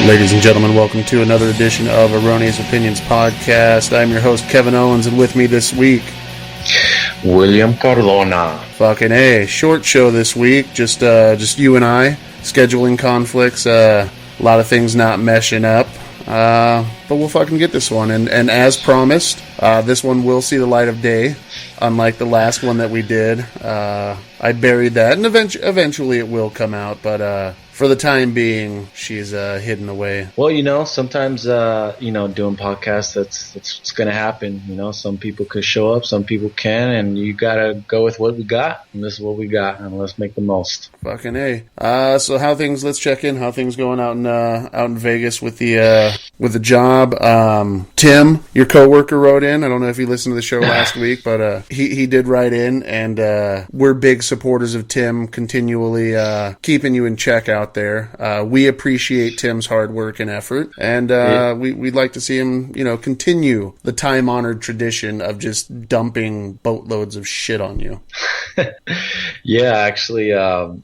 Ladies and gentlemen, welcome to another edition of Erroneous Opinions Podcast. I'm your host, Kevin Owens, and with me this week, William Cardona. Fucking A. Short show this week, just you and I. Scheduling conflicts, a lot of things not meshing up. But we'll fucking get this one. And as promised, this one will see the light of day, unlike the last one that we did. I buried that, and eventually it will come out, but for the time being, she's hidden away. Well, sometimes, doing podcasts, that's what's going to happen. Some people could show up, some people can, and you got to go with what we got, and this is what we got, and let's make the most. Fucking A. So let's check in, how things going out in Vegas with the job. Tim, your coworker, wrote in. I don't know if you listened to the show last week, but he did write in, and we're big supporters of Tim, continually keeping you in check out there. We appreciate Tim's hard work and effort, and we'd like to see him, continue the time-honored tradition of just dumping boatloads of shit on you. Yeah, actually,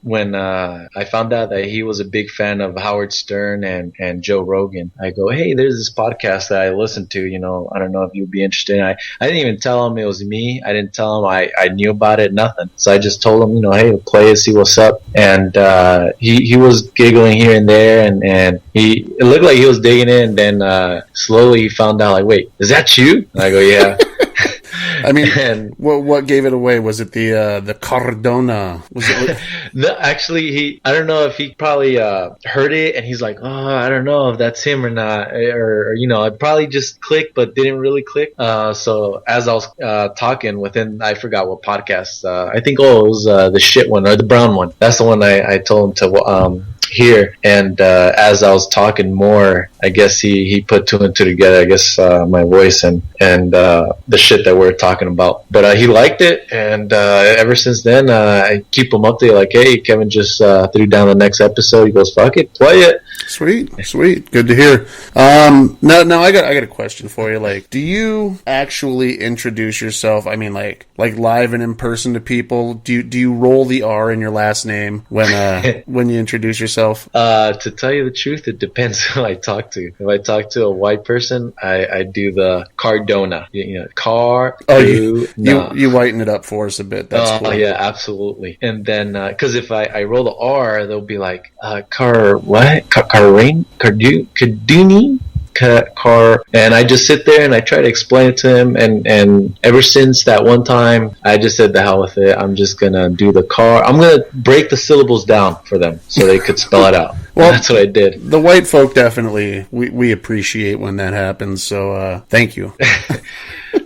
when I found out that he was a big fan of Howard Stern and Joe Rogan, I go, hey, there's this podcast that I listened to, I don't know if you'd be interested. I didn't even tell him it was me. I didn't tell him I knew about it, nothing. So I just told him, hey, play it, see what's up. And he was giggling here and there, and it looked like he was digging it, and then slowly he found out, like, wait, is that you? And I go, yeah. I mean, what gave it away? Was it the Cardona? Was it? No, actually, I don't know if he probably heard it, and he's like, oh, I don't know if that's him or not, or it probably just clicked, but didn't really click. So as I was talking within, I forgot what podcast. I think it was the shit one or the brown one. That's the one I told him to hear, and as I was talking more, I guess he put two and two together. I guess my voice and the shit that we're talking about. But he liked it, and ever since then, I keep him updated. Like, hey, Kevin just threw down the next episode. He goes, fuck it, play it. Sweet, good to hear. Now I got a question for you. Like, do you actually introduce yourself? I mean, like live and in person to people? Do you roll the R in your last name when you introduce yourself? To tell you the truth, it depends who I talk to. If I talk to a white person, I do the Cardona. Cardona. Oh, you whiten it up for us a bit. That's cool. Yeah, absolutely. And then, because if I roll the R, they'll be like, Carduni? And I just sit there and I try to explain it to him, and ever since that one time, I just said the hell with it. I'm just gonna do the car. I'm gonna break the syllables down for them so they could spell it out. Well, that's what I did. The white folk definitely we appreciate when that happens. So thank you.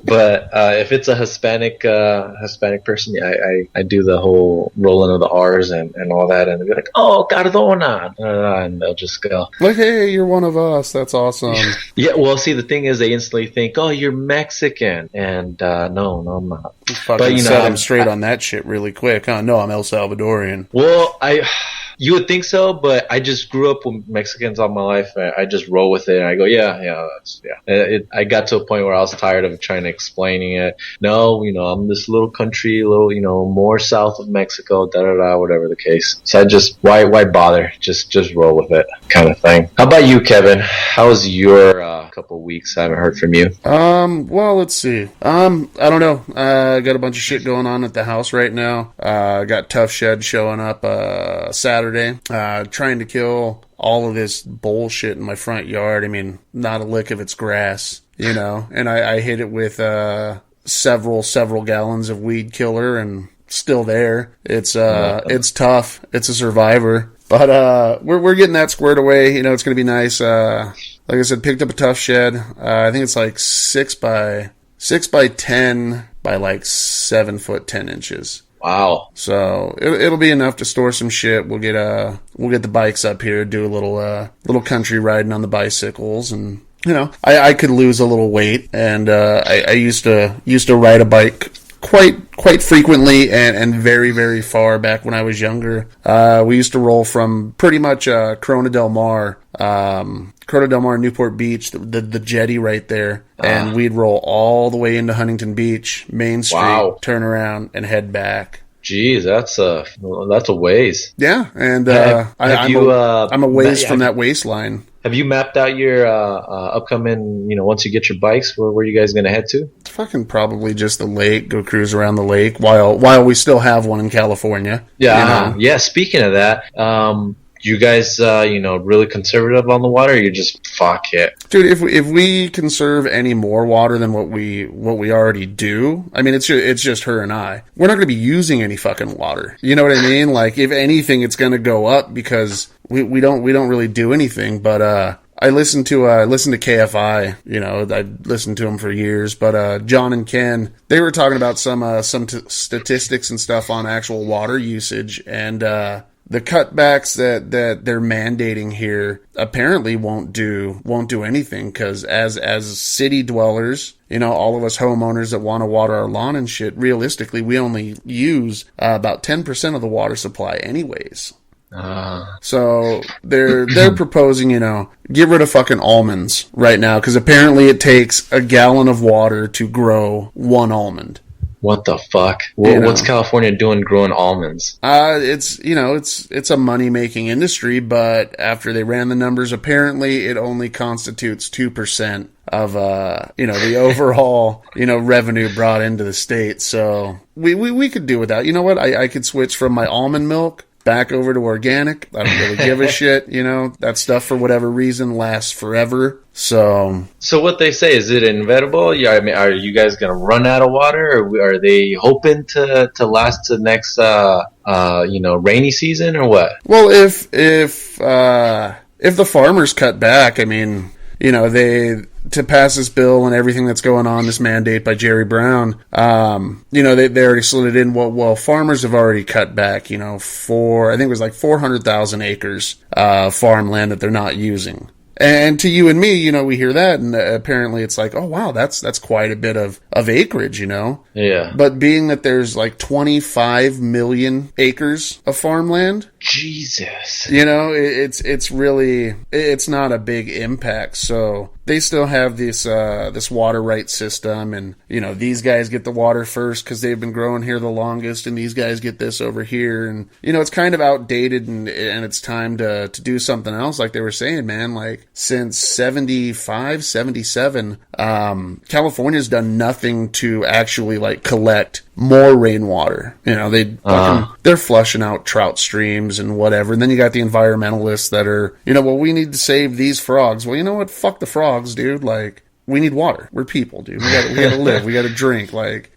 But if it's a Hispanic person, I do the whole rolling of the R's and all that, and they'll be like, "Oh, Cardona," and they'll just go like, "Hey, you're one of us. That's awesome." Yeah. Well, see, the thing is, they instantly think, "Oh, you're Mexican," and no, I'm not. But set them straight on that shit really quick, huh? No, I'm El Salvadorian. Well, you would think so, but I just grew up with Mexicans all my life. I just roll with it, and I go, yeah. I got to a point where I was tired of trying to explaining it. No, I'm this little country, more south of Mexico, whatever the case. So I just, why bother? Just roll with it, kind of thing. How about you, Kevin? How was your couple of weeks? I haven't heard from you. Well, let's see. I don't know. I got a bunch of shit going on at the house right now. Got Tough Shed showing up Saturday. Trying to kill all of this bullshit in my front yard. I mean, not a lick of it's grass, and I hit it with several gallons of weed killer, and still there. It's tough. It's a survivor, but we're getting that squared away. It's gonna be nice. Like I said, picked up a Tough Shed. I think it's like 6 by 10 by like 7 foot 10 inches. Wow. So it'll be enough to store some shit. We'll get the bikes up here, do a little country riding on the bicycles, and I could lose a little weight, and I used to ride a bike quite frequently and very, very far back when I was younger. We used to roll from pretty much Corona Del Mar, Newport Beach, the jetty right there, and we'd roll all the way into Huntington Beach, Main Street, turn around, and head back. Jeez, that's a ways. Yeah, and I'm a ways from that waistline. Have you mapped out your upcoming? Once you get your bikes, where you guys gonna head to? Fucking probably just the lake. Go cruise around the lake while we still have one in California. Yeah, yeah. Speaking of that, you guys, really conservative on the water? Or you just fuck it, dude. If we conserve any more water than what we already do, I mean, it's just her and I. We're not going to be using any fucking water. You know what I mean? Like, if anything, it's going to go up because we don't really do anything. But I listened to KFI. I listened to them for years. But John and Ken, they were talking about some statistics and stuff on actual water usage, and the cutbacks that they're mandating here apparently won't do anything, because as city dwellers, all of us homeowners that want to water our lawn and shit, realistically, we only use about 10% of the water supply anyways. So they're proposing, get rid of fucking almonds right now, because apparently it takes a gallon of water to grow one almond. What the fuck? What's California doing growing almonds? It's a money-making industry, but after they ran the numbers, apparently it only constitutes 2% of the overall revenue brought into the state. So we could do without. You know what? I could switch from my almond milk back over to organic. I don't really give a shit. That stuff, for whatever reason, lasts forever. So what they say, is it inevitable? Yeah, I mean, are you guys gonna run out of water, or are they hoping to last to next rainy season, or what? Well, if the farmers cut back, I mean, to pass this bill and everything that's going on, this mandate by Jerry Brown, they already slid it in. Well, farmers have already cut back, I think it was like 400,000 acres farmland that they're not using. And to you and me, we hear that, and apparently it's like, oh wow, that's quite a bit of acreage, Yeah. But being that there's like 25 million acres of farmland, Jesus. It's really, it's not a big impact. So they still have this water rights system, and these guys get the water first because they've been growing here the longest, and these guys get this over here, and it's kind of outdated, and it's time to do something else. Like they were saying, man, like since 75, 77, California's done nothing to actually like collect more rainwater. They're flushing out trout streams and whatever. And then you got the environmentalists that are, well, we need to save these frogs. Well, you know what? Fuck the frogs, dude. Like, we need water. We're people, dude. We gotta live. We gotta drink. Like,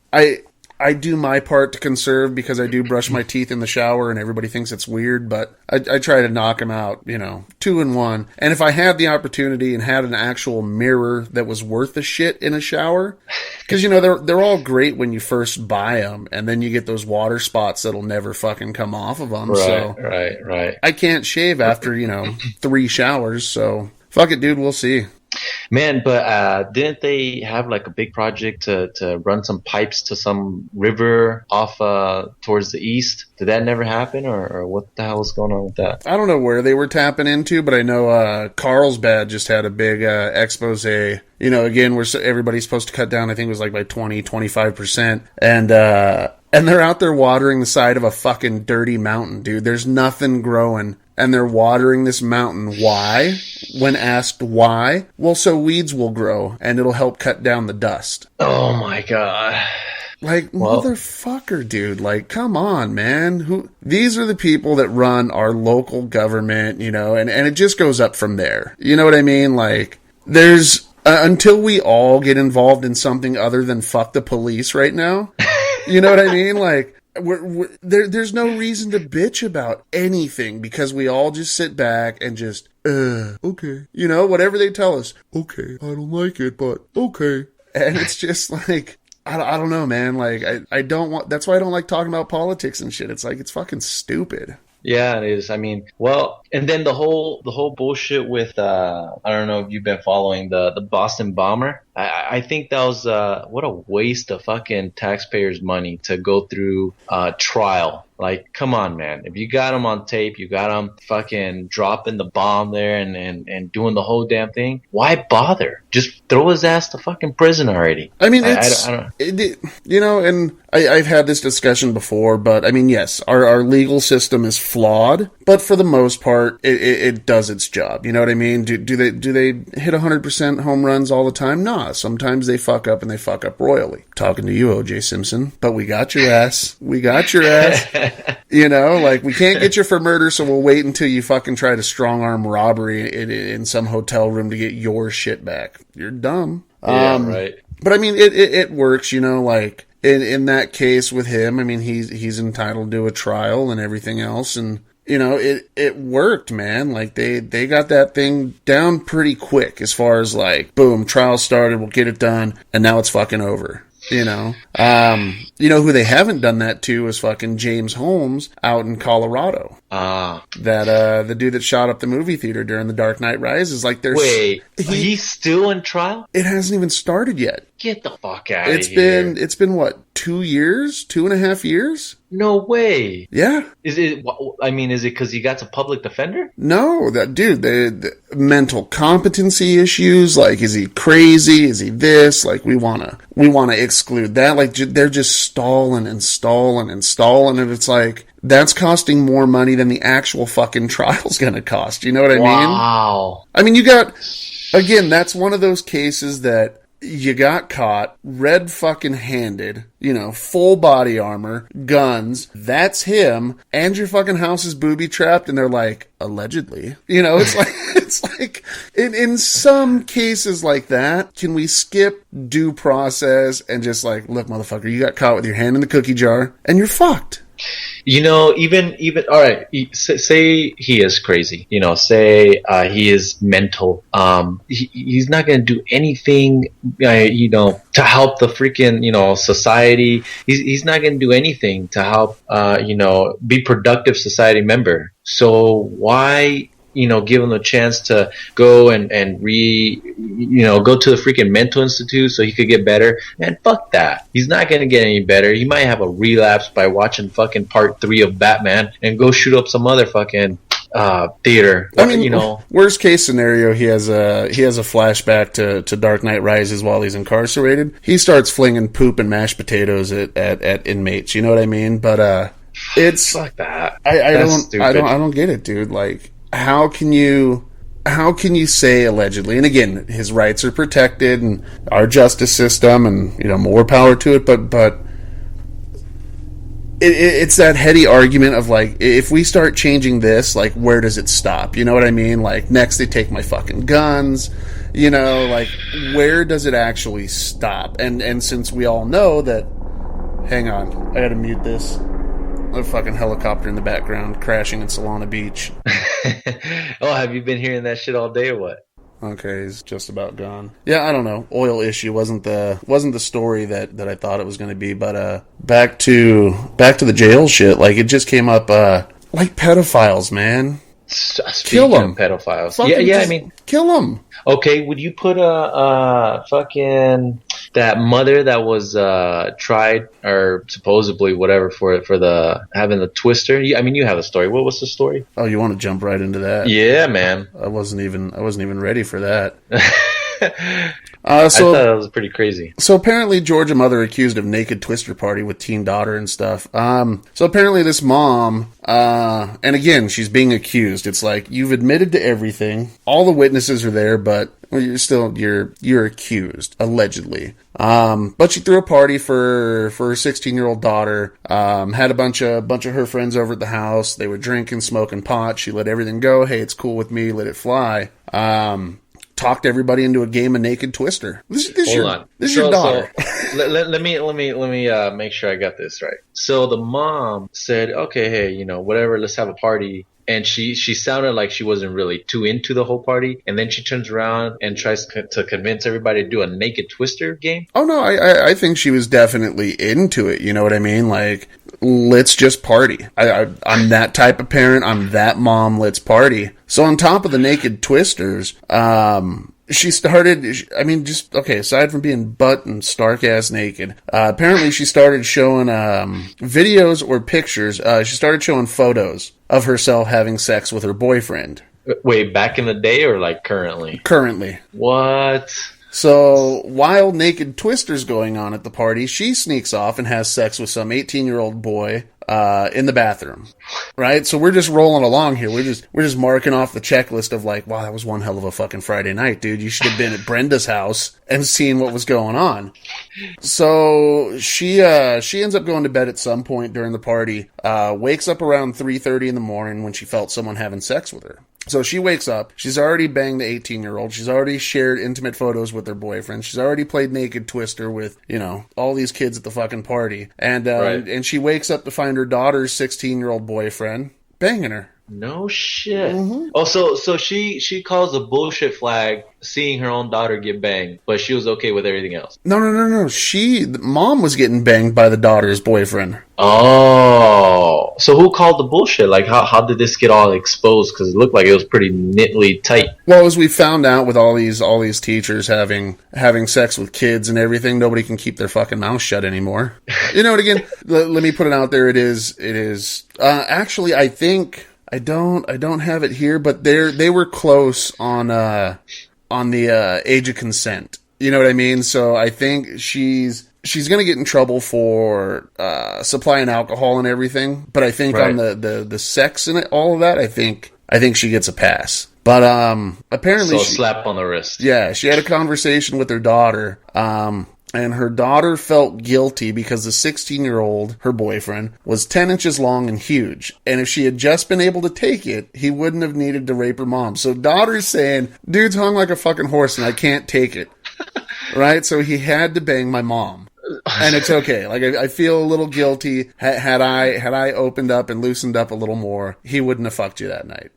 I do my part to conserve because I do brush my teeth in the shower, and everybody thinks it's weird, but I try to knock them out, 2 in 1. And if I had the opportunity and had an actual mirror that was worth the shit in a shower, because, they're all great when you first buy them, and then you get those water spots that'll never fucking come off of them. Right. I can't shave after, 3 showers, so fuck it, dude, we'll see. Man, but didn't they have like a big project to run some pipes to some river off towards the east? Did that never happen, or what the hell was going on with that? I don't know where they were tapping into, but I know Carlsbad just had a big expose. Again, where everybody's supposed to cut down, I think it was like by 20-25%. And they're out there watering the side of a fucking dirty mountain, dude. There's nothing growing. And they're watering this mountain. Why? When asked why, well, so weeds will grow, and it'll help cut down the dust. Oh my god. Like, motherfucker, dude. Like, come on, man. These are the people that run our local government, and it just goes up from there. You know what I mean? Like, there's... until we all get involved in something other than fuck the police right now, you know what I mean? Like, there's no reason to bitch about anything, because we all just sit back and just, okay. Whatever they tell us, okay, I don't like it, but okay. And it's just like, I don't know, man. Like, I don't want, that's why I don't like talking about politics and shit. It's like, it's fucking stupid. Yeah, it is. I mean, well, and then the whole bullshit with I don't know if you've been following the Boston bomber. I think that was what a waste of fucking taxpayers' money to go through trial Like, come on, man. If you got him on tape, you got him fucking dropping the bomb there and doing the whole damn thing, why bother? Just throw his ass to fucking prison already. I mean, I don't. you know, and I've had this discussion before, but I mean, yes, our legal system is flawed, but for the most part, it does its job. You know what I mean? Do they hit 100% home runs all the time? Nah, sometimes they fuck up and they fuck up royally. Talking to you, O.J. Simpson, but we got your ass. We got your ass. You know, like, we can't get you for murder, so we'll wait until you fucking try to strong arm robbery in some hotel room to get your shit back. You're dumb. Yeah, right. But I mean, it works, you know, like, in that case with him, I mean, he's entitled to a trial and everything else, and, you know, it worked, man. Like, they got that thing down pretty quick as far as, like, boom, trial started, we'll get it done, and now it's fucking over. You know, who they haven't done that to is fucking James Holmes out in Colorado. That, the dude that shot up the movie theater during The Dark Knight Rises. Like, wait, he's still in trial? It hasn't even started yet. Get the fuck out of here. It's been what, 2 years? 2.5 years? No way. Yeah. Is it because he got a public defender? No, that dude, the mental competency issues, like, is he crazy? Is he this? Like, we wanna exclude that. Like, they're just stalling, and it's like, that's costing more money than the actual fucking trial's gonna cost. You know what I mean? Wow. I mean, you got, again, that's one of those cases that you got caught, red fucking handed, you know, full body armor, guns, that's him, and your fucking house is booby trapped, and they're like, allegedly. You know, it's like, in some cases like that, can we skip due process and just like, look, motherfucker, you got caught with your hand in the cookie jar, and you're fucked. You know, even all right. Say he is crazy. You know, say he is mental. He's not going to do anything. You know, to help the freaking society. He's not going to do anything to help. Be productive society member. So why? Give him a chance to go and go to the freaking mental institute so he could get better. Man, fuck that. He's not going to get any better. He might have a relapse by watching fucking part 3 of Batman and go shoot up some other fucking theater. I mean, worst case scenario, he has a flashback to Dark Knight Rises while he's incarcerated. He starts flinging poop and mashed potatoes at inmates. You know what I mean? But it's fuck that. I don't get it, dude. Like, how can you say allegedly? And again, his rights are protected and our justice system, and more power to it. But it's that heady argument of like, if we start changing this, like, where does it stop? You know what I mean? Like, next they take my fucking guns. Like, where does it actually stop? And since we all know that, hang on, I gotta mute this. A fucking helicopter in the background crashing in Solana Beach. Oh, have you been hearing that shit all day or what? Okay, he's just about gone. Yeah, I don't know. Oil issue wasn't the story that I thought it was going to be. But back to the jail shit. Like, it just came up. Like pedophiles, man. Kill them. Pedophiles. Fucking yeah. I mean, kill them. Okay, would you put a fucking that mother that was tried or supposedly whatever for the having the twister? I mean, you have a story. What was the story? Oh, you want to jump right into that? Yeah, man. I wasn't even ready for that. I thought that was pretty crazy. So apparently, Georgia mother accused of naked twister party with teen daughter and stuff. So apparently, this mom, and again, she's being accused. It's like, you've admitted to everything. All the witnesses are there, but you're accused allegedly. But she threw a party for her 16-year-old daughter. Had a bunch of her friends over at the house. They were drinking, smoking pot. She let everything go. Hey, it's cool with me. Let it fly. Talked everybody into a game of naked twister. This is your daughter. So let me make sure I got this right. So the mom said, okay, hey, whatever, let's have a party. And she sounded like she wasn't really too into the whole party. And then she turns around and tries to convince everybody to do a naked twister game. Oh, no, I think she was definitely into it. You know what I mean? Like, let's just party. I'm that type of parent. I'm that mom. Let's party. So on top of the naked twisters, she started, I mean, just, okay, aside from being butt and stark ass naked, apparently she started showing videos or pictures. She started showing photos of herself having sex with her boyfriend. Wait, back in the day or like currently? Currently. What? So, while naked twister's going on at the party, she sneaks off and has sex with some 18-year-old boy in the bathroom. Right? So we're just rolling along here. We're just marking off the checklist of like, wow, that was one hell of a fucking Friday night, dude. You should have been at Brenda's house and seen what was going on. So she ends up going to bed at some point during the party, wakes up around 3:30 in the morning when she felt someone having sex with her. So she wakes up, she's already banged the 18-year-old, she's already shared intimate photos with her boyfriend, she's already played naked twister with, all these kids at the fucking party. And and she wakes up to find her daughter's 16-year-old boyfriend banging her. No shit. Mm-hmm. Oh, so she calls a bullshit flag seeing her own daughter get banged, but she was okay with everything else. No. Mom was getting banged by the daughter's boyfriend. Oh, so who called the bullshit? Like, how did this get all exposed? Because it looked like it was pretty neatly tight. Well, as we found out with all these teachers having sex with kids and everything, nobody can keep their fucking mouth shut anymore. You know what? Again, let me put it out there. It is. Actually, I think I don't have it here, but they were close on the age of consent. You know what I mean? So I think she's going to get in trouble for supplying alcohol and everything. But I think on the sex and all of that, I think she gets a pass. But apparently, slap on the wrist. Yeah, she had a conversation with her daughter. And her daughter felt guilty because the 16-year-old, her boyfriend, was 10 inches long and huge. And if she had just been able to take it, he wouldn't have needed to rape her mom. So daughter's saying, dude's hung like a fucking horse and I can't take it. Right? So he had to bang my mom. And it's okay. Like, I feel a little guilty. Had I opened up and loosened up a little more, he wouldn't have fucked you that night.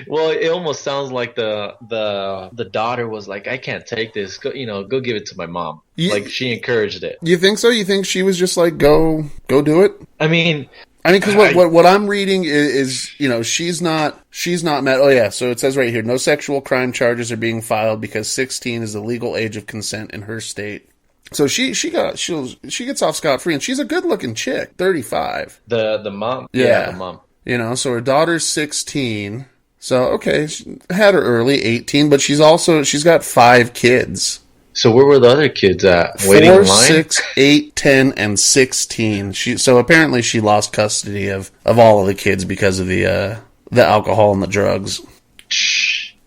Well, it almost sounds like the daughter was like, I can't take this. Go give it to my mom. Like, she encouraged it. You think so? You think she was just like, go do it? I mean, because what I'm reading is she's not mad. Oh yeah, so it says right here, no sexual crime charges are being filed because 16 is the legal age of consent in her state. So she gets off scot-free, and she's a good-looking chick, 35. The mom, yeah, the mom. So her daughter's 16. So okay, she had her early, 18, but she's got 5 kids. So where were the other kids at? Waiting 4, in line? 6, 8, 10, and 16. So apparently she lost custody of all of the kids because of the alcohol and the drugs.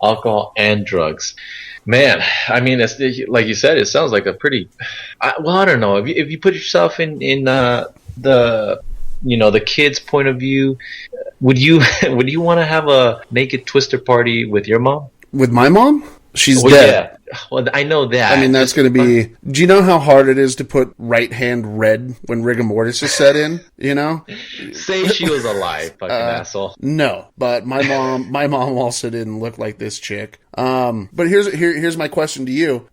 Alcohol and drugs. Man, I mean, it's, like you said, it sounds like a pretty... I don't know. If you put yourself in the kid's point of view, would you want to have a naked twister party with your mom? With my mom? She's dead. Yeah. Well, I know that. I mean, that's going to be... Do you know how hard it is to put right hand red when rigor mortis is set in? Say she was alive, fucking asshole. No, but my mom also didn't look like this chick. But here's my question to you.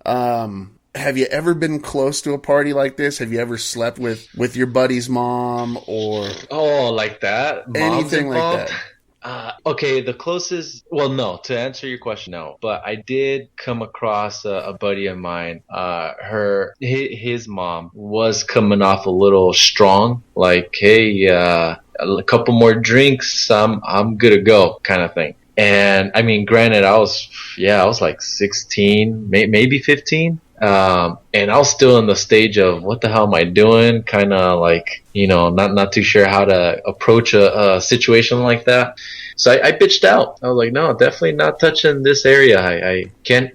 Have you ever been close to a party like this? Have you ever slept with your buddy's mom or... Oh, like that? Mom's anything involved? like that? Okay, the closest... Well, no, to answer your question, no. But I did come across a buddy of mine. His mom was coming off a little strong. Like, hey, a couple more drinks, I'm good to go, kind of thing. And, I mean, granted, I was like 16, maybe 15. And I was still in the stage of what the hell am I doing? Kind of like, not too sure how to approach a situation like that. So I bitched out. I was like, no, definitely not touching this area. I can't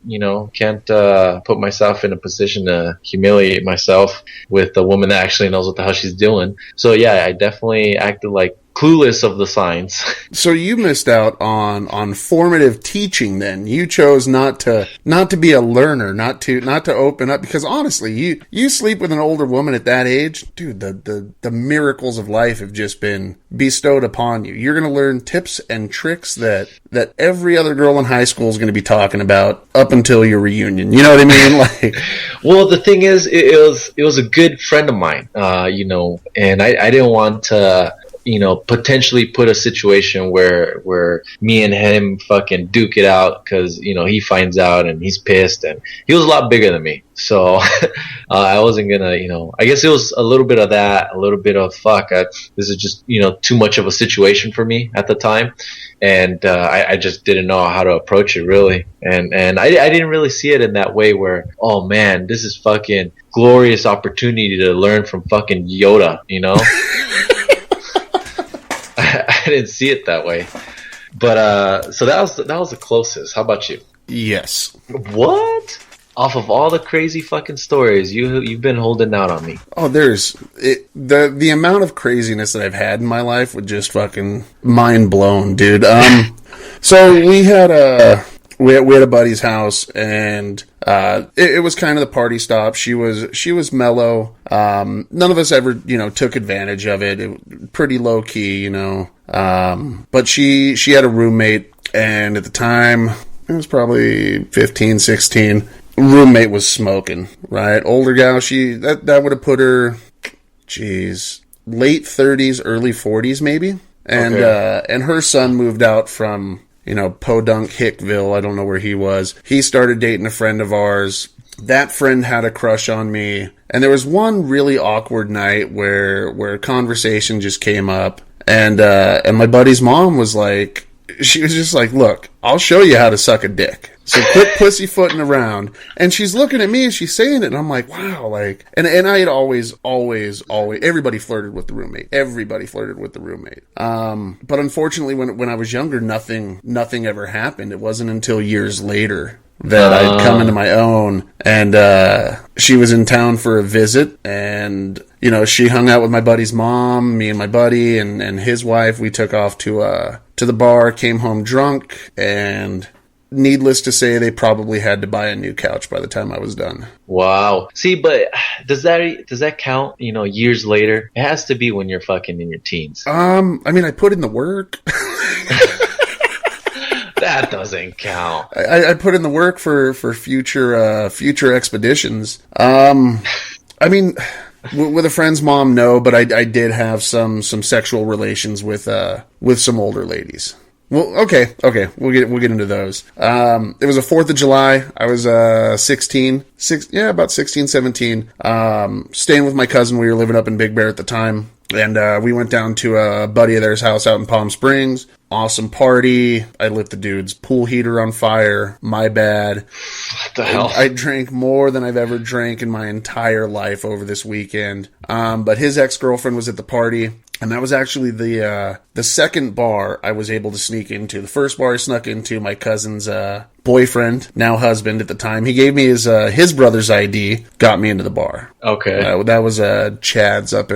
put myself in a position to humiliate myself with a woman that actually knows what the hell she's doing. So yeah, I definitely acted like clueless of the signs. So you missed out on formative teaching then. You chose not to be a learner, not to open up, because honestly, you sleep with an older woman at that age, dude, the miracles of life have just been bestowed upon you. You're going to learn tips and tricks that every other girl in high school is going to be talking about up until your reunion. You know what I mean? Like, well, the thing is, it was a good friend of mine, and I didn't want to potentially put a situation where me and him fucking duke it out because he finds out and he's pissed, and he was a lot bigger than me. So I wasn't gonna, I guess it was a little bit of that, a little bit of fuck. This is just too much of a situation for me at the time, and I just didn't know how to approach it really, and I didn't really see it in that way where, oh man, this is fucking glorious opportunity to learn from fucking Yoda, I didn't see it that way. But so that was the closest. How about you? Yes. What? Off of all the crazy fucking stories, you've been holding out on me. Oh, the amount of craziness that I've had in my life would just fucking mind blown, dude. So we had a buddy's house, and it was kind of the party stop. She was mellow. None of us ever took advantage of it. Pretty low key, but she had a roommate, and at the time it was probably 15, 16. Roommate was smoking, right? Older gal, that would have put her, late 30s, early 40s maybe. And okay. And her son moved out from, Podunk, Hickville. I don't know where he was. He started dating a friend of ours. That friend had a crush on me. And there was one really awkward night where conversation just came up. And my buddy's mom was like, she was just like, look, I'll show you how to suck a dick. So quit pussyfooting around. And she's looking at me as she's saying it, and I'm like, wow, like, and I had always, everybody flirted with the roommate. But unfortunately, when I was younger, nothing ever happened. It wasn't until years later that I'd come into my own, and she was in town for a visit, and she hung out with my buddy's mom, me and my buddy, and his wife. We took off to the bar, came home drunk, and needless to say, they probably had to buy a new couch by the time I was done. Wow. See, but does that count? Years later, it has to be when you're fucking in your teens. I mean, I put in the work. That doesn't count. I put in the work for future expeditions. I mean, with a friend's mom, no, but I did have some sexual relations with some older ladies. Well, okay, we'll get into those. It was a 4th of July. I was 16, about 16, 17. Staying with my cousin. We were living up in Big Bear at the time, and we went down to a buddy of theirs house out in Palm Springs. Awesome party. I lit the dude's pool heater on fire. My bad. What the hell? I drank more than I've ever drank in my entire life over this weekend. But his ex-girlfriend was at the party. And that was actually the second bar I was able to sneak into. The first bar I snuck into, my cousin's boyfriend, now husband at the time, he gave me his brother's ID, got me into the bar. Okay. That was Chad's up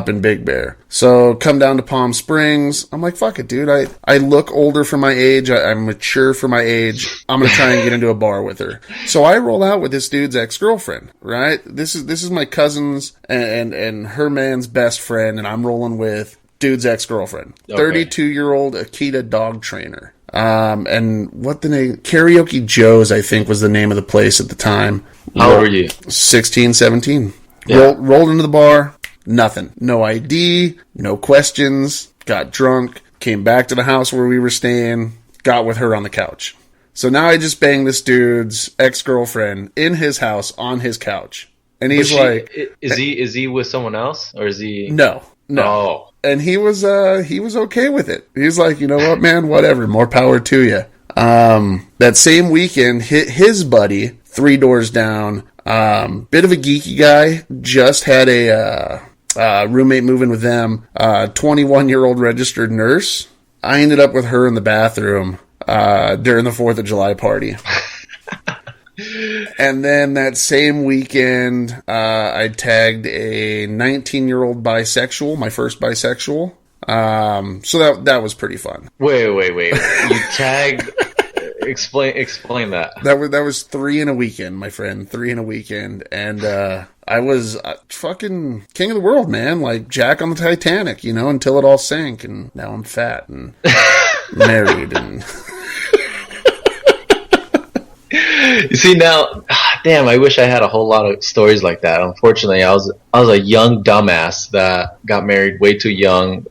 in Big Bear. So come down to Palm Springs. I'm like, fuck it, dude. I look older for my age. I'm mature for my age. I'm gonna try and get into a bar with her. So I roll out with this dude's ex-girlfriend, right? This is my cousin's and her man's best friend, and I'm rolling with dude's ex-girlfriend. Okay. 32-year-old Akita dog trainer. And what the name? Karaoke Joe's, I think, was the name of the place at the time. How old were you? 16, 17. Yeah. Rolled into the bar. Nothing. No ID, no questions, got drunk, came back to the house where we were staying, got with her on the couch. So now I just banged this dude's ex-girlfriend in his house on his couch. And he's is he with someone else, or is he? No. Oh. And he was okay with it. He's like, you know what, man, whatever, more power to you. That same weekend, his buddy, 3 doors down, bit of a geeky guy, just had a roommate moving with them, 21-year-old registered nurse. I ended up with her in the bathroom during the 4th of July party. And then that same weekend, I tagged a 19-year-old bisexual, my first bisexual. So that was pretty fun. Wait. You tagged... Explain that. That was 3 in a weekend, my friend. 3 in a weekend. And I was fucking king of the world, man. Like Jack on the Titanic, until it all sank. And now I'm fat and married. And you see, now, Damn, I wish I had a whole lot of stories like that. Unfortunately, I was a young dumbass that got married way too young,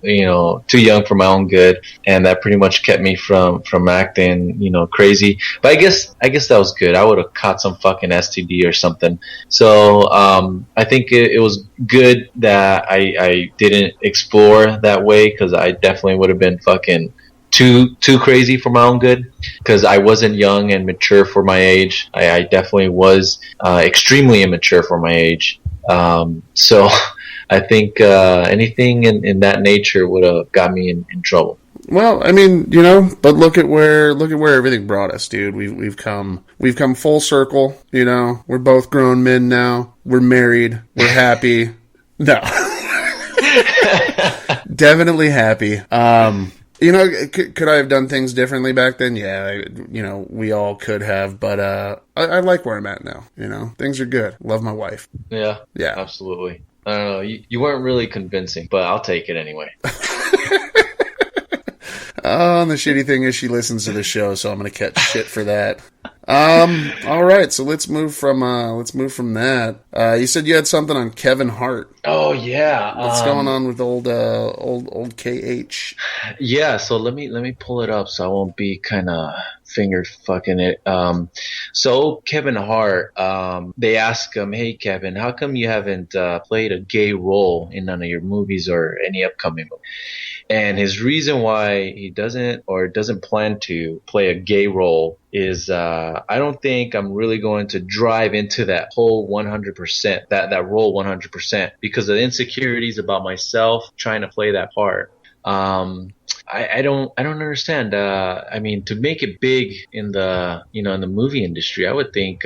too young for my own good, and that pretty much kept me from acting, crazy. But I guess that was good. I would have caught some fucking STD or something. So I think it was good that I didn't explore that way, because I definitely would have been fucking too crazy for my own good, because I wasn't young and mature for my age. I definitely was extremely immature for my age. So I think anything in that nature would have got me in trouble. Well, I mean, but look at where everything brought us, dude. We've come full circle. We're both grown men now. We're married. We're happy. No, definitely happy. Could I have done things differently back then? Yeah, we all could have, but I like where I'm at now. Things are good. Love my wife. Yeah, Yeah, absolutely. I don't know. You weren't really convincing, but I'll take it anyway. And the shitty thing is she listens to the show, so I'm gonna catch shit for that. All right, so let's move from that. You said you had something on Kevin Hart. Oh yeah, What's going on with old KH? Yeah, so let me pull it up so I won't be kind of finger fucking it. So Kevin Hart, they ask him, "Hey Kevin, how come you haven't played a gay role in none of your movies or any upcoming movie?" And his reason why he doesn't plan to play a gay role is I don't think I'm really going to drive into that whole 100%, that role 100%, because of the insecurities about myself trying to play that part. I don't understand. I mean, to make it big in the in the movie industry, I would think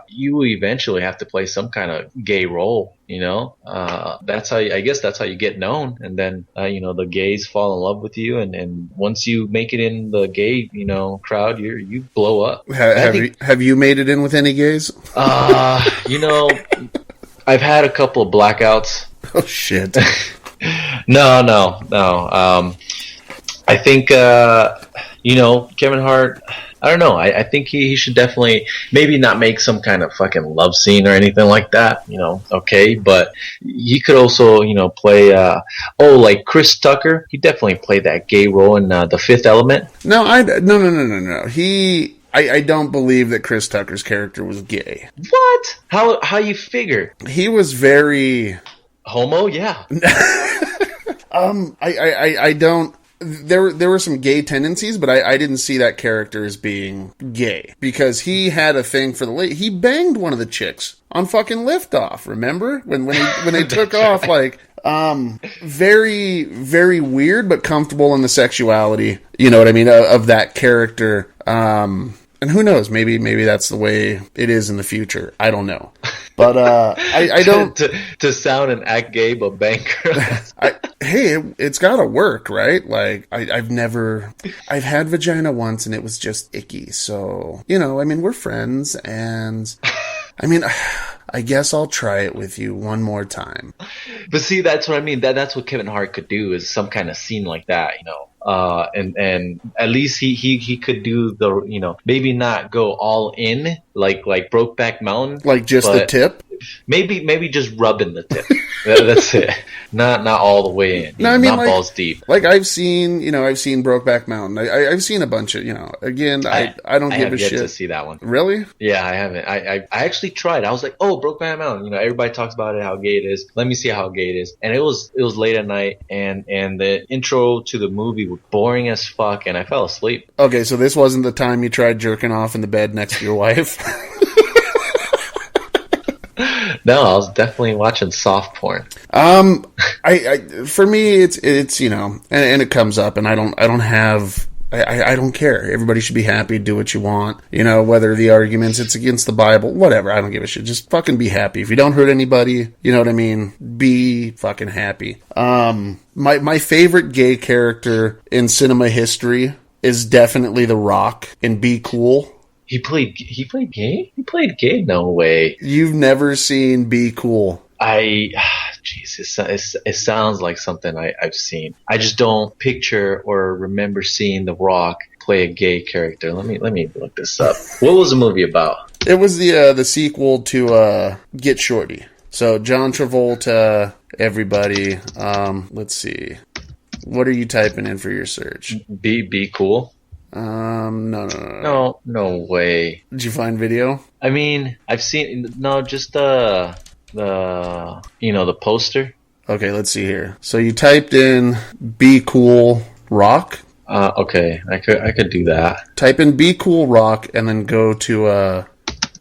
you will eventually have to play some kind of gay role. That's how I guess that's how you get known, and then the gays fall in love with you, and once you make it in the gay crowd, you blow up. Have you made it in with any gays? I've had a couple of blackouts. Oh shit. No. I think, Kevin Hart, I don't know. I think he should definitely maybe not make some kind of fucking love scene or anything like that, okay. But he could also, play, like Chris Tucker. He definitely played that gay role in The Fifth Element. No. I don't believe that Chris Tucker's character was gay. What? How you figure? He was very... Homo? Yeah. I don't... There were some gay tendencies, but I didn't see that character as being gay, because he had a thing for the lady. He banged one of the chicks on fucking Liftoff. Remember when they took off? Like, very, very weird, but comfortable in the sexuality. You know what I mean, of that character. And who knows? Maybe that's the way it is in the future. I don't know. But I don't to sound and act gay but banker. Hey, it's got to work, right? Like I've had vagina once and it was just icky. So we're friends, and I guess I'll try it with you one more time. But see, that's what I mean. That's what Kevin Hart could do, is some kind of scene like that, and at least he could do the, maybe not go all in like Brokeback Mountain, like just the tip. Maybe just rubbing the tip. That's it. Not all the way in. No, I mean, not balls deep. Like I've seen Brokeback Mountain. I've seen a bunch of, again, I don't give a shit. I have yet to see that one. Really? Yeah, I haven't. I actually tried. I was like, oh, Brokeback Mountain. Everybody talks about it, how gay it is. Let me see how gay it is. And it was late at night, and the intro to the movie was boring as fuck, and I fell asleep. Okay, so this wasn't the time you tried jerking off in the bed next to your wife? No, I was definitely watching soft porn. For me, it's and it comes up, and I don't care. Everybody should be happy. Do what you want. Whether the arguments, it's against the Bible, whatever. I don't give a shit. Just fucking be happy. If you don't hurt anybody, you know what I mean? Be fucking happy. My favorite gay character in cinema history is definitely The Rock in Be Cool. He played gay? He played gay? No way. You've never seen Be Cool? jeez, it sounds like something I've seen. I just don't picture or remember seeing The Rock play a gay character. Let me look this up. What was the movie about? It was the sequel to Get Shorty. So John Travolta, everybody. Let's see. What are you typing in for your search? Be cool. No way. Did you find video? I mean, I've seen just the poster. Okay, let's see here. So you typed in Be Cool Rock. Okay, I could do that. Type in Be Cool Rock and then go to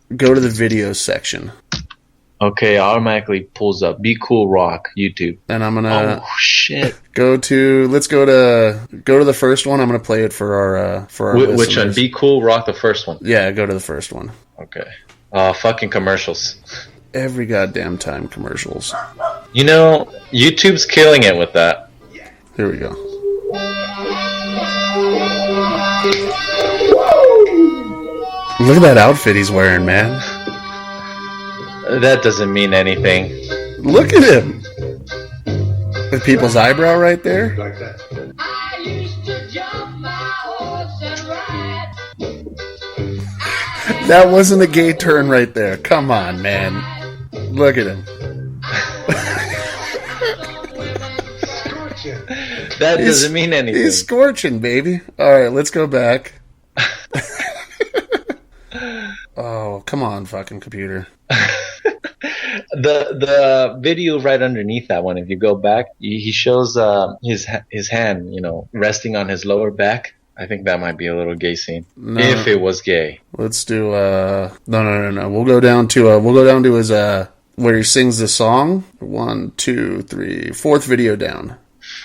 the video section. Okay, automatically pulls up Be Cool Rock YouTube. And I'm gonna shit. Let's go to the first one. I'm gonna play it for our listeners. Which one? Be Cool Rock, the first one. Yeah, go to the first one. Okay. Fucking commercials. Every goddamn time commercials. YouTube's killing it with that. Here we go. Look at that outfit he's wearing, man. That doesn't mean anything. Look at him. With people's eyebrow right there. I used to jump my horse and ride. That wasn't a gay turn right there. Come on, man. Look at him. That doesn't mean anything. He's scorching, baby. All right, let's go back. Oh, come on, fucking computer. The video right underneath that one, if you go back, he shows his hand, resting on his lower back. I think that might be a little gay scene. No. If it was gay. Let's do no. We'll go down to his where he sings the song. 1, 2, 3, fourth video down.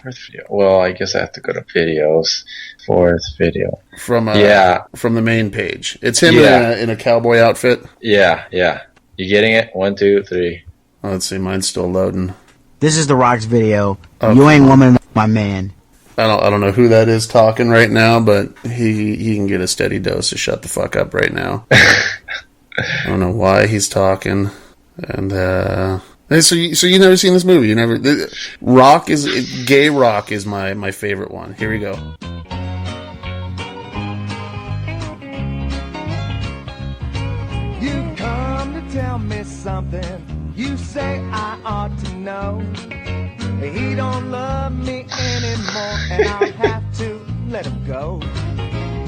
Fourth video. Well, I guess I have to go to videos. Fourth video. From the main page. It's him in a cowboy outfit. Yeah. You getting it? 1, 2, 3. Oh, let's see, mine's still loading. This is The Rock's video. Oh, you ain't woman, my man. I don't know who that is talking right now, but he can get a steady dose of shut the fuck up right now. I don't know why he's talking. And so you never seen this movie? You never? Gay Rock is my favorite one. Here we go. You come to tell me something. You say I ought to know. He don't love me anymore, and I'll have to let him go.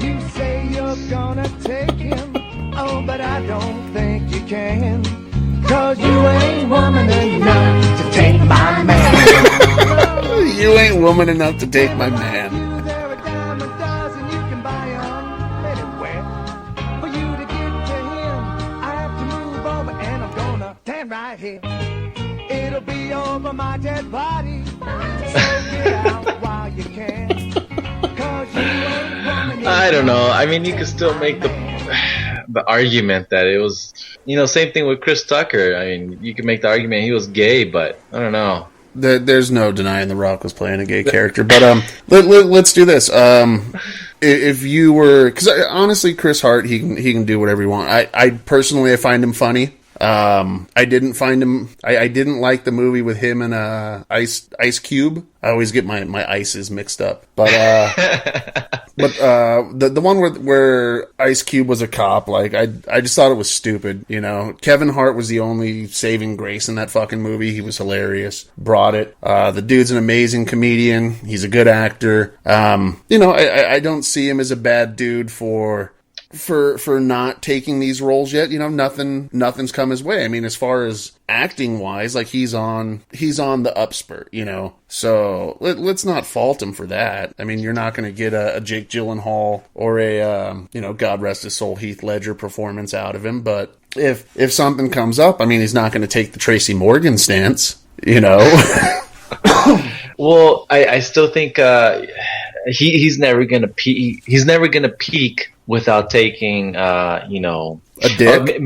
You say you're gonna take him, oh, but I don't think you can. 'Cause you ain't woman enough to take my man. You ain't woman enough to take my man. They're a dime a dozen, you can buy 'em anywhere. For you to get to him, I have to move over, and I'm gonna stand right here. It'll be over my dead body. So get out while you can. 'Cause you ain't woman enough. I don't know. I mean, you could still make the argument that it was, same thing with Chris Tucker. I memean, you can make the argument he was gay, but I don't know. There's no denying The Rock was playing a gay character. But let's do this. If you were, because honestly, Chris Hart, he can do whatever you want. I personally, I find him funny. I didn't find him. I didn't like the movie with him and Ice Cube. I always get my ices mixed up. But the one where Ice Cube was a cop, like I just thought it was stupid. Kevin Hart was the only saving grace in that fucking movie. He was hilarious. Brought it. The dude's an amazing comedian. He's a good actor. I don't see him as a bad dude for not taking these roles yet. Nothing's come his way. I mean, as far as acting wise, like he's on the upspurt, so let's not fault him for that. I mean, you're not going to get a Jake Gyllenhaal or a God rest his soul, Heath Ledger performance out of him. But if something comes up, I mean, he's not going to take the Tracy Morgan stance, Well, I still think he's never gonna peak. He's never gonna peak without taking, a dick.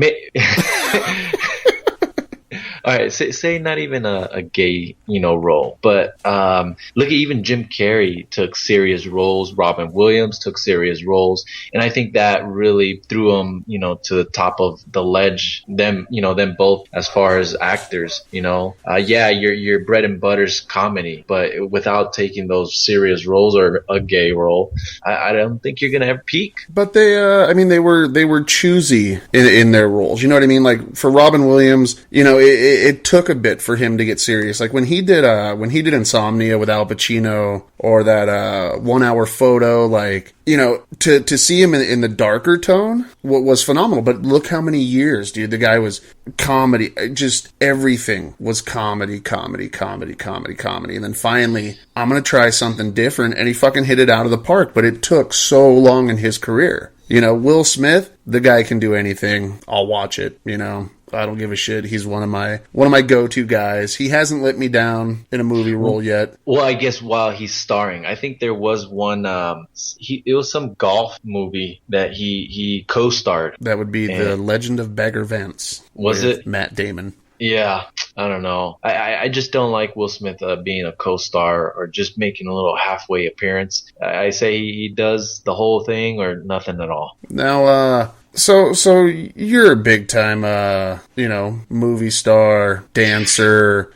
all right, say not even a gay, role, but look at even Jim Carrey took serious roles. Robin Williams took serious roles, and I think that really threw him, to the top of the ledge. Them both as far as actors. Yeah, your bread and butter's comedy, but without taking those serious roles or a gay role, I don't think you're gonna ever peak. But they were choosy in their roles. You know what I mean? Like for Robin Williams, it took a bit for him to get serious. Like when he did Insomnia with Al Pacino, or that 1 Hour Photo, like, to see him in the darker tone was phenomenal. But look how many years, dude. The guy was comedy. Just everything was comedy. And then finally, I'm going to try something different. And he fucking hit it out of the park. But it took so long in his career. Will Smith, the guy can do anything. I'll watch it, I don't give a shit. He's one of my go-to guys. He hasn't let me down in a movie role yet. Well, I guess while he's starring, I think there was one. It was some golf movie that he co-starred. That would be The Legend of Bagger Vance. Was it Matt Damon? Yeah, I don't know. I just don't like Will Smith being a co-star or just making a little halfway appearance. I say he does the whole thing or nothing at all. Now, So you're a big time, movie star, dancer,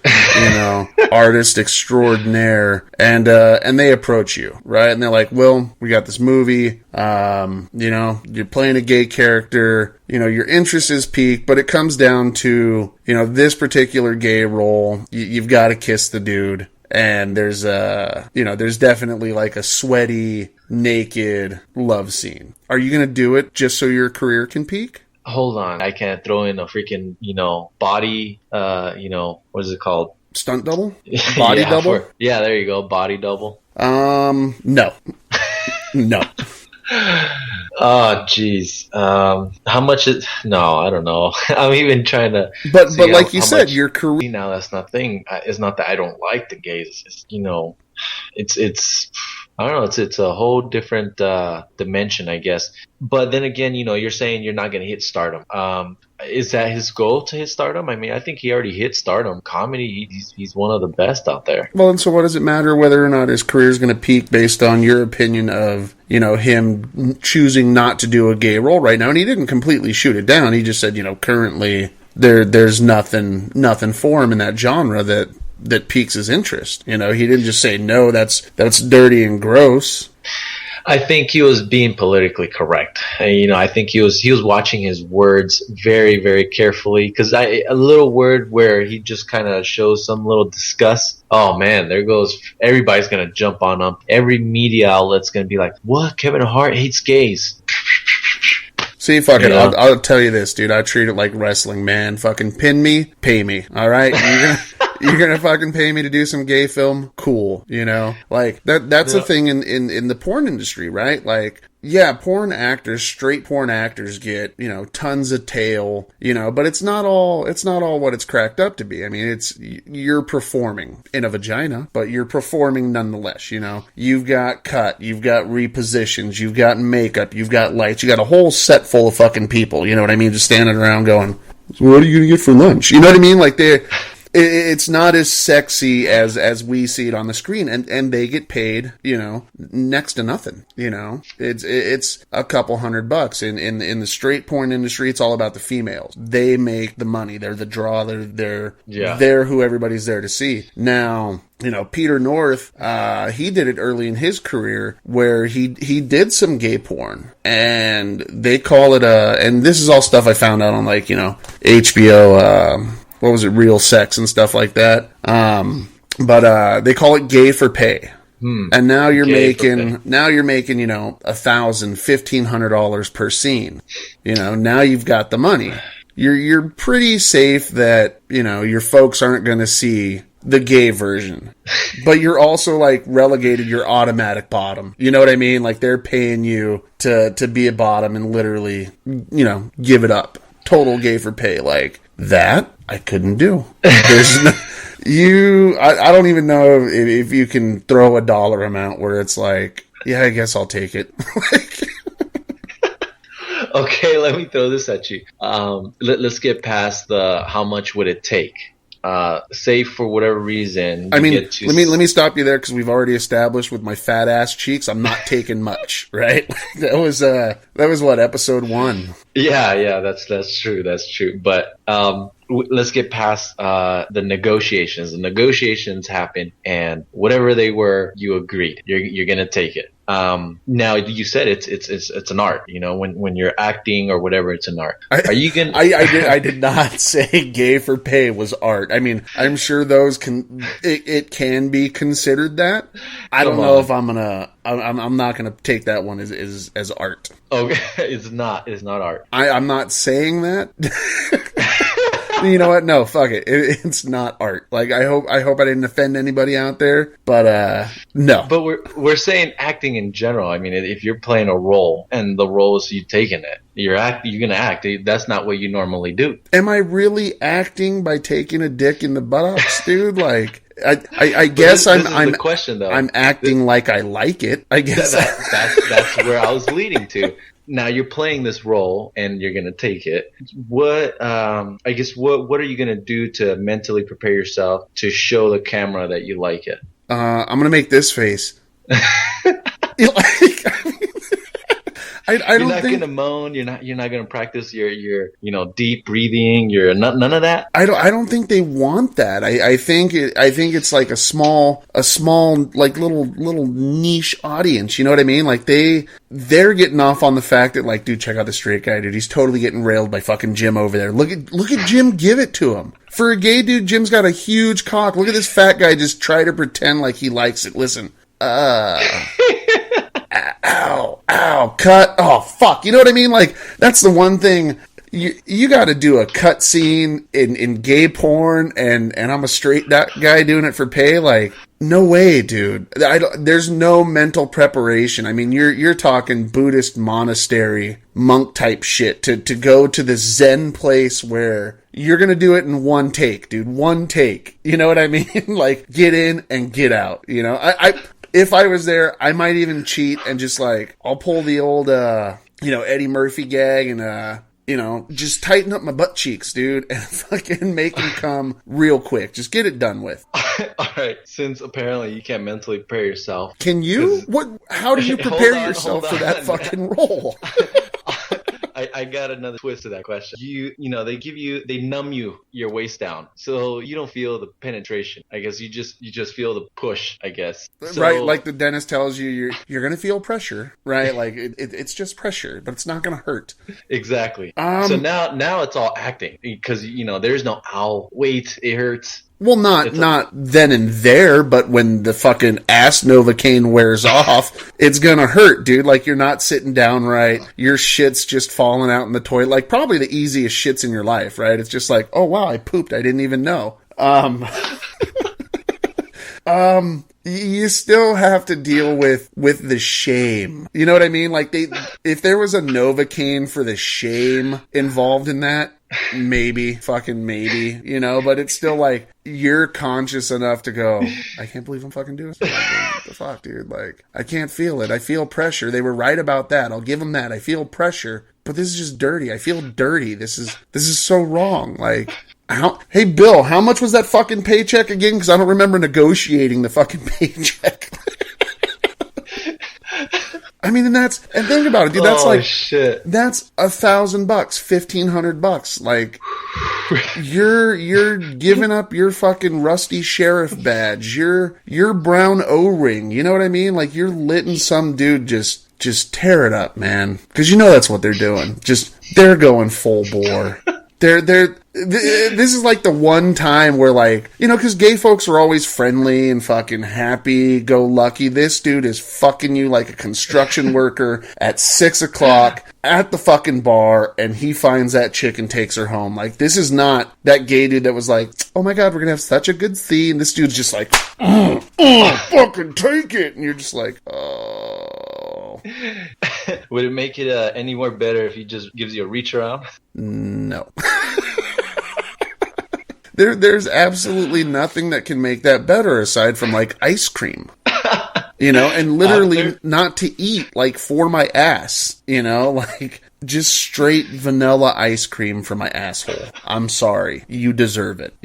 artist extraordinaire, and they approach you, right? And they're like, "Will, we got this movie. You're playing a gay character. Your interest is peaked, but it comes down to, this particular gay role. You've got to kiss the dude." And there's definitely like a sweaty, naked love scene. Are you going to do it just so your career can peak? Hold on. I can't throw in a freaking, body, what is it called? Stunt double? Body double? Yeah, there you go. Body double. No. No. Oh, jeez. How much is... No, I don't know. I'm even trying to... But like you said, your career... Now, that's not thing. It's not that I don't like the gays. It's I don't know. It's a whole different dimension, I guess. But then again, you're saying you're not going to hit stardom. Is that his goal to hit stardom? I mean, I think he already hit stardom. Comedy, he's one of the best out there. Well, and so what does it matter whether or not his career is going to peak based on your opinion of, him choosing not to do a gay role right now? And he didn't completely shoot it down. He just said, currently there's nothing for him in that genre that piques his interest. He didn't just say, no, that's dirty and gross. I think he was being politically correct. I think he was watching his words very, very carefully, because a little word where he just kind of shows some little disgust. Oh man, there goes, everybody's going to jump on him. Every media outlet's going to be like, what? Kevin Hart hates gays. See, fuck it. I'll tell you this, dude. I treat it like wrestling, man. Fucking pin me, pay me. All right? You're gonna fucking pay me to do some gay film? Cool. Like, that's a thing in the porn industry, right? Like, yeah, straight porn actors get, tons of tail, but it's not all what it's cracked up to be. I mean, you're performing in a vagina, but you're performing nonetheless, You've got cut, you've got repositions, you've got makeup, you've got lights, you got a whole set full of fucking people, you know what I mean? Just standing around going, so what are you gonna get for lunch? You know what I mean? Like, it's not as sexy as we see it on the screen, and they get paid, next to nothing. It's a couple $100 in the straight porn industry. It's all about the females. They make the money. They're the draw. They're who everybody's there to see. Now, Peter North, he did it early in his career where he did some gay porn, and they call it and this is all stuff I found out on HBO, what was it, Real Sex and stuff like that. But they call it gay for pay. And now you're making $1,000, $1,500 per scene. Now you've got the money. You're pretty safe that, your folks aren't going to see the gay version. But you're also like relegated, you're automatic bottom. You know what I mean? Like they're paying you to be a bottom and literally, give it up. Total gay for pay. Like that I couldn't do. There's I don't even know if you can throw a dollar amount where it's like, yeah, I guess I'll take it. Okay, let me throw this at you. Let's get past the how much would it take. say for whatever reason, I you mean, get to let me stop you there because we've already established with my fat ass cheeks, I'm not taking much, right? That was what, episode 1. Yeah, that's true. That's true. But let's get past the negotiations. The negotiations happen, and whatever they were, you agreed. You're gonna take it. Now you said it's an art. You know, when you're acting or whatever, it's an art. Are you gonna? I did not say gay for pay was art. I mean, I'm sure those it can be considered that. I don't know if I'm not gonna take that one as art. Okay, it's not art. I'm not saying that. You know what? No, fuck it. It's not art. Like, I hope I didn't offend anybody out there, but no. But we're saying acting in general. I mean, if you're playing a role and the role is you taking it, you're gonna act. That's not what you normally do. Am I really acting by taking a dick in the buttocks, dude? Like, I guess this is the question, though. I'm acting like I like it. I guess that's where I was leading to. Now you're playing this role and you're gonna take it. What are you gonna do to mentally prepare yourself to show the camera that you like it? I'm gonna make this face. I You're don't not think gonna moan. You're not gonna practice your deep breathing. None of that. I don't think they want that. I think it's like a small like little niche audience. You know what I mean? Like they're getting off on the fact that, like, dude, check out the straight guy, dude. He's totally getting railed by fucking Jim over there. Look at Jim give it to him. For a gay dude, Jim's got a huge cock. Look at this fat guy just try to pretend like he likes it. Listen. Ow, cut. Oh, fuck. You know what I mean? Like, that's the one thing. You got to do a cut scene in gay porn, and I'm a straight guy doing it for pay. Like, no way, dude. There's no mental preparation. I mean, you're talking Buddhist monastery monk type shit to go to the Zen place where you're gonna do it in one take, dude. One take. You know what I mean? Like, get in and get out. You know, if I was there, I might even cheat and just, like, I'll pull the old, Eddie Murphy gag and, just tighten up my butt cheeks, dude, and fucking make them come real quick. Just get it done with. All right. Since apparently you can't mentally prepare yourself. Can you? How do you prepare yourself for that fucking role? I got another twist to that question. They numb your waist down, so you don't feel the penetration. I guess you just feel the push, I guess. Right, like the dentist tells you you're gonna feel pressure, right? Like it's just pressure, but it's not gonna hurt. Exactly. So now it's all acting because there's no ow, wait, it hurts. Well, not then and there, but when the fucking ass Novocaine wears off, it's gonna hurt, dude. Like, you're not sitting down right. Your shit's just falling out in the toilet. Like, probably the easiest shits in your life, right? It's just like, oh wow, I pooped. I didn't even know. You still have to deal with the shame. You know what I mean? Like, if there was a Novocaine for the shame involved in that, maybe, fucking maybe, but it's still like, you're conscious enough to go, I can't believe I'm fucking doing this. What the fuck, dude? Like, I can't feel it. I feel pressure. They were right about that. I'll give them that. I feel pressure, but this is just dirty. I feel dirty. This is so wrong. Like, hey, Bill, how much was that fucking paycheck again? Because I don't remember negotiating the fucking paycheck. I mean, and think about it, dude. That's shit. That's $1,000, $1,500. Like, you're giving up your fucking rusty sheriff badge, your brown O-ring. You know what I mean? Like, you're letting some dude just tear it up, man. Because that's what they're doing. They're going full bore. This is like the one time where, like, because gay folks are always friendly and fucking happy-go-lucky. This dude is fucking you like a construction worker at 6:00 at the fucking bar, and he finds that chick and takes her home. Like, this is not that gay dude that was like, oh my god, we're gonna have such a good scene. This dude's just like, fucking take it. And you're just like, oh. Would it make it any more better if he just gives you a reach around? No. There's absolutely nothing that can make that better aside from, like, ice cream. And literally not to eat, like, for my ass, like, just straight vanilla ice cream for my asshole. I'm sorry. You deserve it,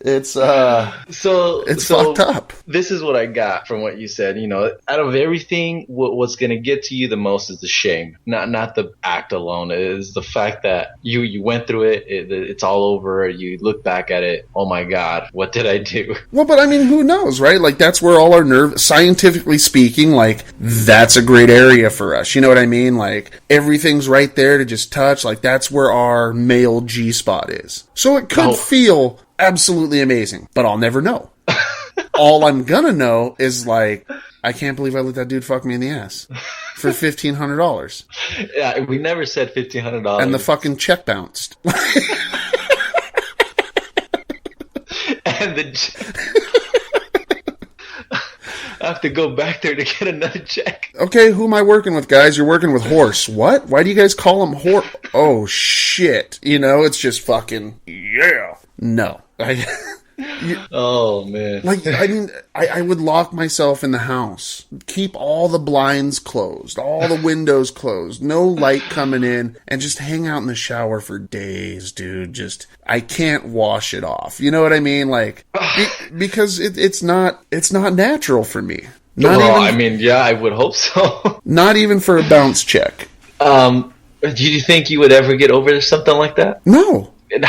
It's So fucked up. This is what I got from what you said. You know, out of everything, what's going to get to you the most is the shame, not the act alone. It is the fact that you went through it, it's all over. You look back at it. Oh my God, what did I do? Well, but I mean, who knows, right? Like, that's where all our scientifically speaking, like, that's a great area for us. You know what I mean? Like, everything's right there to just touch. Like, that's where our male G-spot is. So it could feel absolutely amazing, but I'll never know. All I'm gonna know is, like, I can't believe I let that dude fuck me in the ass for $1,500. Yeah, we never said $1,500. And the fucking check bounced. And I have to go back there to get another check. Okay, who am I working with, guys? You're working with Horse. What? Why do you guys call him Horse? Oh, shit. You know, it's just fucking, yeah. No. Oh, man. Like, I mean, I would lock myself in the house. Keep all the blinds closed. All the windows closed. No light coming in. And just hang out in the shower for days, dude. Just, I can't wash it off. You know what I mean? Like, because it's not natural for me. I mean, yeah, I would hope so. Not even for a bounce check. Do you think you would ever get over something like that? No. An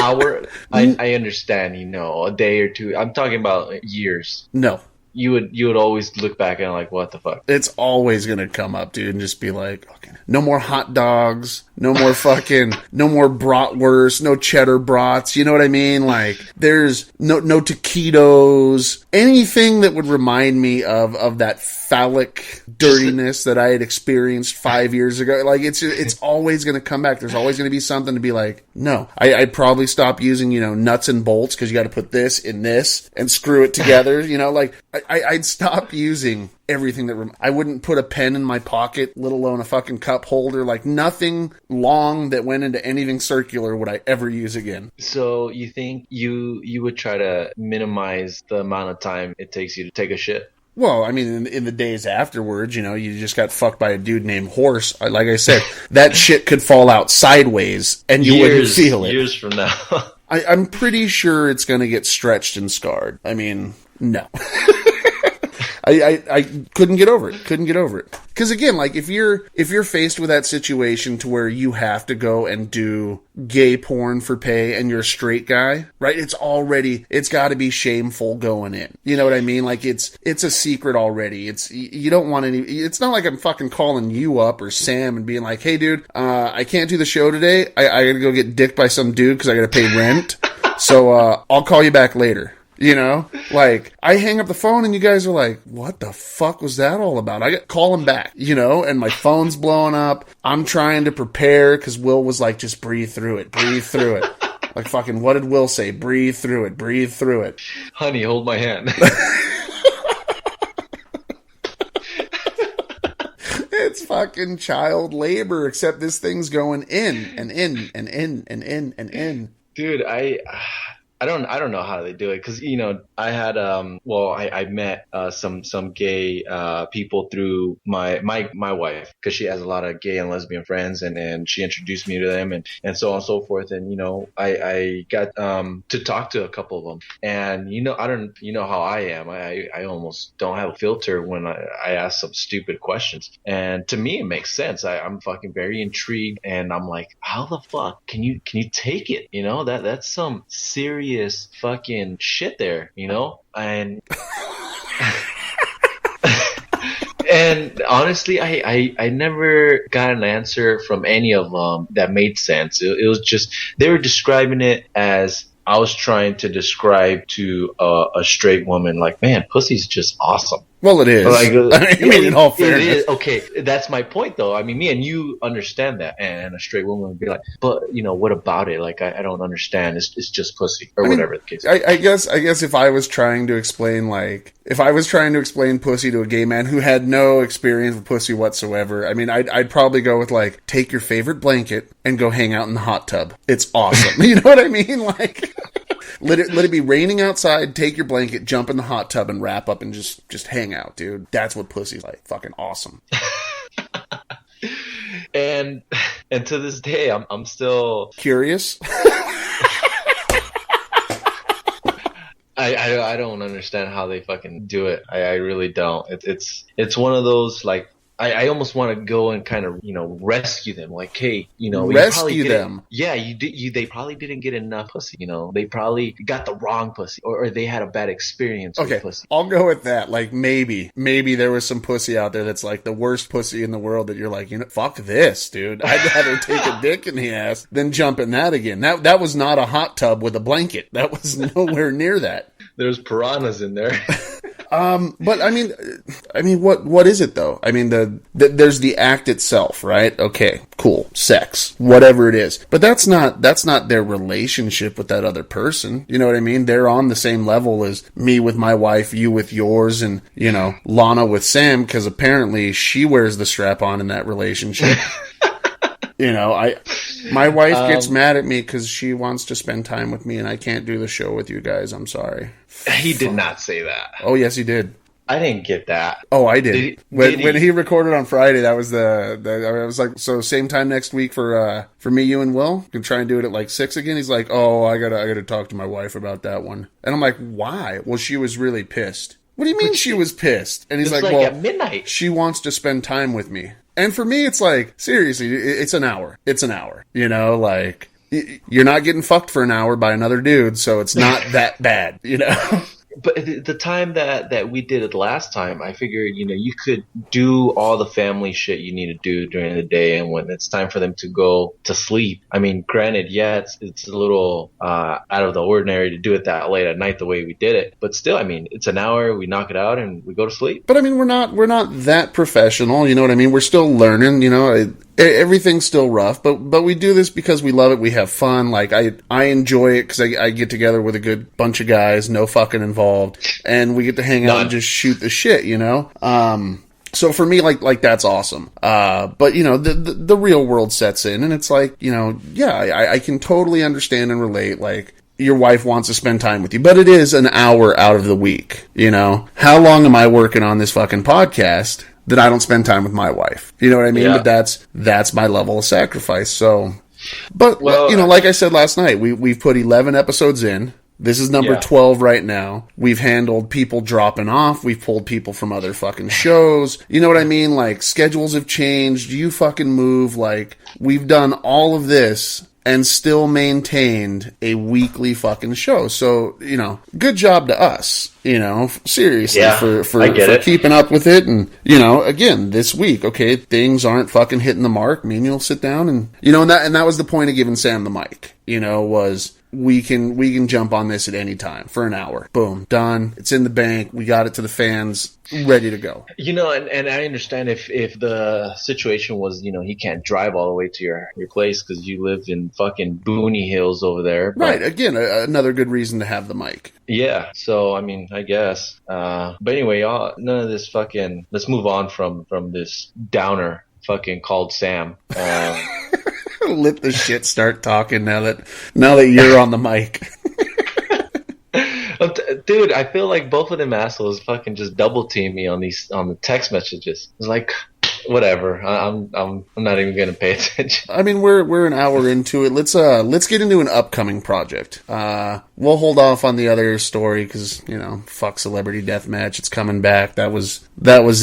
hour? I understand, you know, a day or two. I'm talking about years. No. You would always look back and like, what the fuck? It's always gonna come up, dude, and just be like, okay, no more hot dogs, no more fucking, no more bratwurst, no cheddar brats. You know what I mean? Like, there's no taquitos, anything that would remind me of that phallic dirtiness that I had experienced 5 years ago. Like, it's always gonna come back. There's always gonna be something to be like, no. I'd probably stop using, you know, nuts and bolts because you got to put this in this and screw it together. You know, like. I'd stop using everything that I wouldn't put a pen in my pocket, let alone a fucking cup holder. Like, nothing long that went into anything circular would I ever use again. So you think you would try to minimize the amount of time it takes you to take a shit? Well, I mean, in the days afterwards, you know, you just got fucked by a dude named Horse. Like I said, that shit could fall out sideways and you wouldn't feel it. Years from now. I'm pretty sure it's going to get stretched and scarred. I mean, no. I couldn't get over it. Because again, like, if you're faced with that situation to where you have to go and do gay porn for pay and you're a straight guy, right? It's got to be shameful going in. You know what I mean? Like, it's a secret already. You don't want it's not like I'm fucking calling you up or Sam and being like, hey dude, I can't do the show today. I gotta go get dicked by some dude because I gotta pay rent. So, I'll call you back later. You know, like, I hang up the phone and you guys are like, what the fuck was that all about? I call him back, you know, and my phone's blowing up. I'm trying to prepare because Will was like, just breathe through it. Like, fucking, what did Will say? Breathe through it. Honey, hold my hand. It's fucking child labor, except this thing's going in and in and in and in and in. Dude, I don't know how they do it because, you know, I had I met some gay people through my wife because she has a lot of gay and lesbian friends and she introduced me to them and so on and so forth, and you know, I got to talk to a couple of them, and you know, how I am. I almost don't have a filter when I ask some stupid questions, and to me it makes sense. I'm fucking very intrigued, and I'm like, how the fuck can you take it? You know, that's some serious fucking shit there, you know? And and honestly, I never got an answer from any of them that made sense. It was just, they were describing it as I was trying to describe to a straight woman, like, man, pussy's just awesome. Well, it is. Like, I mean, in all fairness. It is. Okay, that's my point, though. I mean, me and you understand that, and a straight woman would be like, but, you know, what about it? Like, I don't understand. It's just pussy, or whatever the case is. I guess if I was trying to explain, pussy to a gay man who had no experience with pussy whatsoever, I mean, I'd probably go with, like, take your favorite blanket and go hang out in the hot tub. It's awesome. You know what I mean? Like, let it be raining outside, take your blanket, jump in the hot tub, and wrap up and just hang out, dude. That's what pussy's like. Fucking awesome. And to this day, I'm still curious. I don't understand how they fucking do it. I really don't. It's one of those like I almost want to go and kind of rescue them. Like, hey, you Rescue probably them? Yeah, you did. They probably didn't get enough pussy. They probably got the wrong pussy, or they had a bad experience Okay, with pussy. I'll go with that. Like maybe there was some pussy out there that's like the worst pussy in the world that you're like, fuck this, dude. I'd rather take a dick in the ass than jump in that again. That was not a hot tub with a blanket. That was nowhere near that. There's piranhas in there. But I mean, what is it though? I mean, there's the act itself, right? Okay, cool, sex, whatever it is. But that's not their relationship with that other person. You know what I mean? They're on the same level as me with my wife, you with yours, and Lana with Sam, because apparently she wears the strap on in that relationship. My wife gets mad at me because she wants to spend time with me, and I can't do the show with you guys. I'm sorry. He did not say that. Oh, yes, he did. I didn't get that. Oh, I did. Did When he recorded on Friday, that was I was like, so same time next week for me, you, and Will. Can try and do it at like 6 again. He's like, oh, I gotta talk to my wife about that one. And I'm like, why? Well, she was really pissed. What do you mean she was pissed? And he's like, well, at midnight. She wants to spend time with me. And for me, it's like, seriously, it's an hour. It's an hour. Like, you're not getting fucked for an hour by another dude, so it's not that bad, But the time that we did it last time, I figured, you could do all the family shit you need to do during the day, and when it's time for them to go to sleep. I mean, granted, yeah, it's a little out of the ordinary to do it that late at night the way we did it, but still, I mean, it's an hour, we knock it out, and we go to sleep. But I mean, we're not that professional, you know what I mean? We're still learning, everything's still rough, but we do this because we love it. We have fun. Like I enjoy it because I get together with a good bunch of guys, no fucking involved, and we get to hang out and just shoot the shit, So for me, like that's awesome. But the real world sets in, and it's like, I can totally understand and relate. Like, your wife wants to spend time with you, but it is an hour out of the week. How long am I working on this fucking podcast that I don't spend time with my wife? You know what I mean? Yeah. But that's my level of sacrifice. So, but well, like I said last night, we've put 11 episodes in. This is number 12 right now. We've handled people dropping off. We've pulled people from other fucking shows. You know what I mean? Like, schedules have changed. You fucking move. Like, we've done all of this and still maintained a weekly fucking show. So, good job to us, seriously, for keeping up with it. And, again, this week, okay, things aren't fucking hitting the mark. Me and you'll sit down and, and that was the point of giving Sam the mic, was we can jump on this at any time for an hour. Boom, done. It's in the bank. We got it to the fans, ready to go. And I understand if the situation was, he can't drive all the way to your place because you live in fucking Booney Hills over there. But, right. Again, another good reason to have the mic. Yeah. So, I mean, I guess. But anyway, none of this fucking, let's move on from this downer fucking called Sam. Let the shit start talking now that you're on the mic. Dude, I feel like both of them assholes fucking just double team me on the text messages. It's like, whatever. I'm not even gonna pay attention. I mean, we're an hour into it. Let's get into an upcoming project. We'll hold off on the other story because fuck Celebrity Deathmatch. It's coming back. That was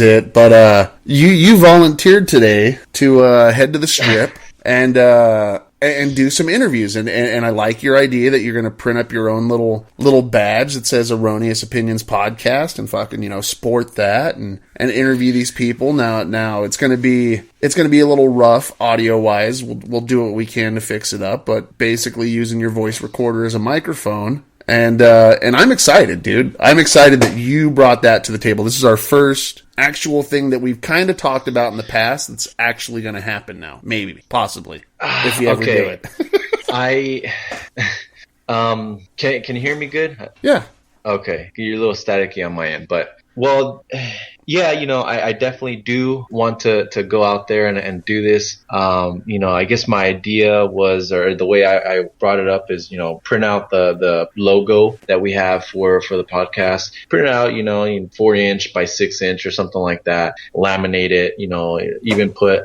it. But you volunteered today to head to the Strip and do some interviews, and I like your idea that you're going to print up your own little badge that says Erroneous Opinions Podcast and fucking sport that and interview these people. Now it's going to be a little rough audio wise. We'll do what we can to fix it up, but basically using your voice recorder as a microphone. And I'm excited, dude. I'm excited that you brought that to the table. This is our first actual thing that we've kind of talked about in the past that's actually going to happen now. Maybe, possibly, if you ever do it. Can you hear me good? Yeah. Okay. You're a little staticky on my end, but, well, Yeah, I definitely do want to go out there and do this. I guess my idea was, or the way I brought it up is, print out the logo that we have for the podcast, print it out, in 4 inch by 6 inch or something like that, laminate it, even put,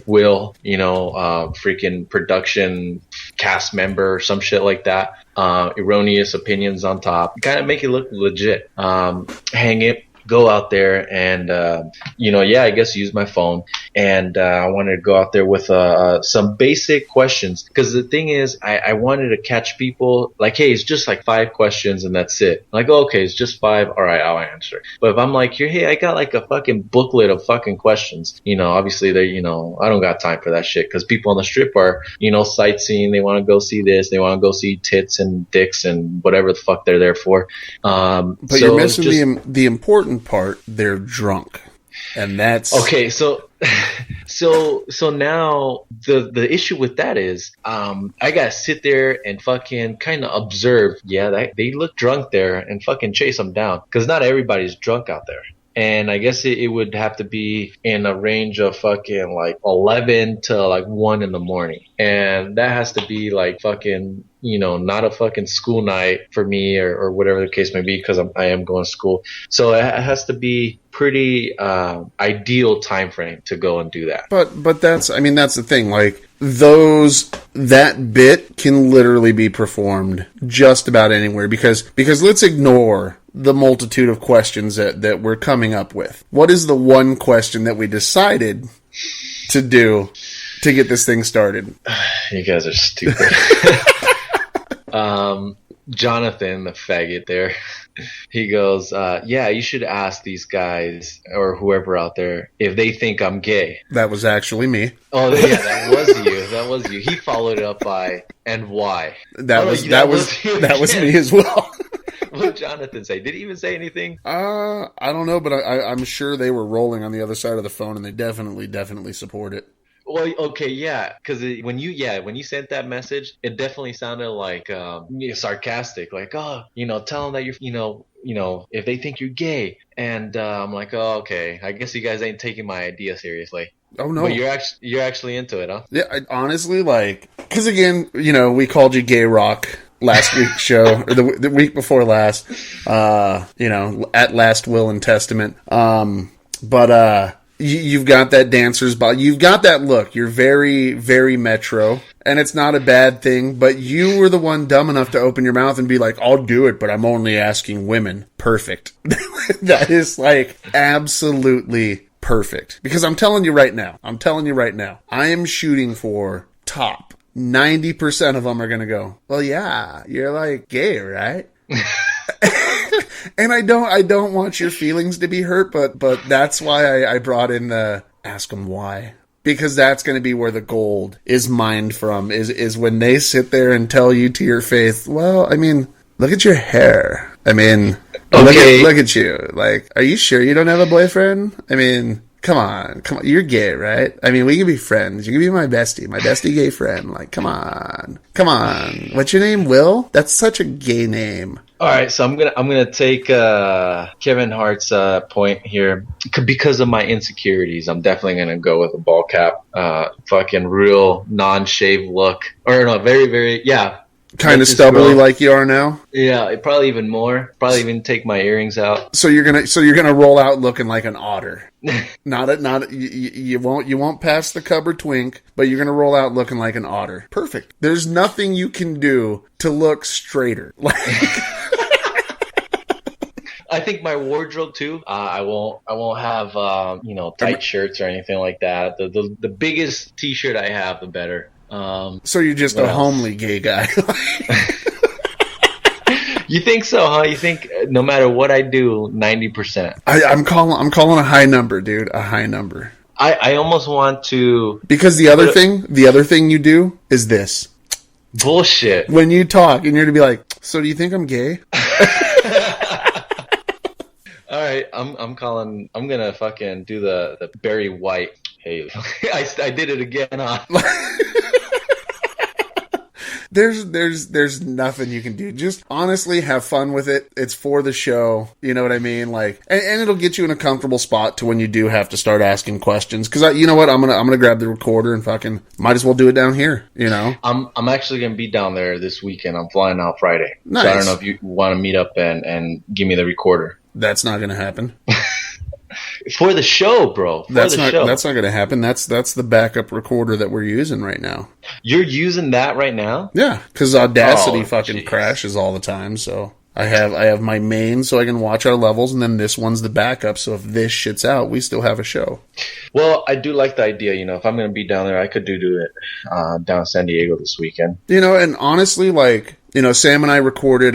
Will, freaking production cast member or some shit like that. Erroneous opinions on top, kind of make it look legit. Hang it, go out there and, I guess use my phone. And I wanted to go out there with some basic questions. Because the thing is, I wanted to catch people like, hey, it's just like 5 questions and that's it. Like, oh, okay, it's just 5. All right, I'll answer. But if I'm like, hey, I got like a fucking booklet of fucking questions, obviously they, I don't got time for that shit. Because people on the strip are, sightseeing. They want to go see this. They want to go see tits and dicks and whatever the fuck they're there for. But so you're missing the important part. They're drunk. And that's okay. So now the issue with that is, I gotta sit there and fucking kind of observe. Yeah, they look drunk there and fucking chase them down because not everybody's drunk out there. And I guess it would have to be in a range of fucking like 11 to like 1 in the morning. And that has to be like fucking, not a fucking school night for me or whatever the case may be, because I am going to school. So it has to be pretty ideal time frame to go and do that. But that's the thing. Like that bit can literally be performed just about anywhere because let's ignore the multitude of questions that we're coming up with. What is the one question that we decided to do to get this thing started? You guys are stupid. Jonathan, the faggot there, he goes, yeah, you should ask these guys or whoever out there if they think I'm gay. That was actually me. Oh, yeah, that was you. He followed it up by, and why? That was me as well. What did Jonathan say? Did he even say anything? I don't know, but I'm sure they were rolling on the other side of the phone, and they definitely support it. Well, okay, yeah, because when you sent that message, it definitely sounded like sarcastic, like, oh, tell them that you're, if they think you're gay, and I'm like, oh, okay, I guess you guys ain't taking my idea seriously. Oh no, but you're actually into it, huh? Yeah, honestly, because again, we called you Gay Rock last week's show, or the week before last, at last will and testament. But you've got that dancer's body. You've got that look. You're very, very metro. And it's not a bad thing, but you were the one dumb enough to open your mouth and be like, I'll do it, but I'm only asking women. Perfect. That is absolutely perfect. Because I'm telling you right now, I am shooting for top 90% of them are going to go, well, yeah, you're gay, right? And I don't want your feelings to be hurt, but that's why I brought in the ask them why. Because that's going to be where the gold is mined from, is when they sit there and tell you to your face, well, look at your hair. Okay. Look at you. Are you sure you don't have a boyfriend? Come on. You're gay, right? we can be friends. You can be my bestie gay friend. Come on. What's your name, Will? That's such a gay name. All right, so I'm gonna take Kevin Hart's point here because of my insecurities. I'm definitely gonna go with a ball cap, fucking real non-shave look, or no, very very kind of stubbly like you are now. Yeah, probably even more. Probably even take my earrings out. So you're gonna roll out looking like an otter. You won't pass the cupboard twink, but you're gonna roll out looking like an otter. Perfect. There's nothing you can do to look straighter. I think my wardrobe too. I won't have tight shirts or anything like that. The biggest T-shirt I have, the better. So you're just a homely gay guy. You think so, huh? You think no matter what I do, 90%? I'm calling a high number, dude. A high number. I almost want to, because the other thing you do is this bullshit. When you talk, and you're to be like, so do you think I'm gay? All right, I'm gonna fucking do the Barry White. Hey, I did it again, huh? there's nothing you can do. Just honestly have fun with it. It's for the show. You know what I mean? Like, and it'll get you in a comfortable spot to when you do have to start asking questions. Cause you know what? I'm gonna grab the recorder and fucking might as well do it down here, you know? I'm actually gonna be down there this weekend. I'm flying out Friday. Nice. So I don't know if you want to meet up and give me the recorder. That's not gonna happen. For the show, bro. That's not going to happen. That's the backup recorder that we're using right now. You're using that right now? Yeah, because Audacity Oh, fucking geez. crashes all the time. So I have my main so I can watch our levels, and then this one's the backup. So if this shits out, we still have a show. Well, I do like the idea. You know, if I'm going to be down there, I could do it down in San Diego this weekend. You know, and honestly, like, you know, Sam and I recorded,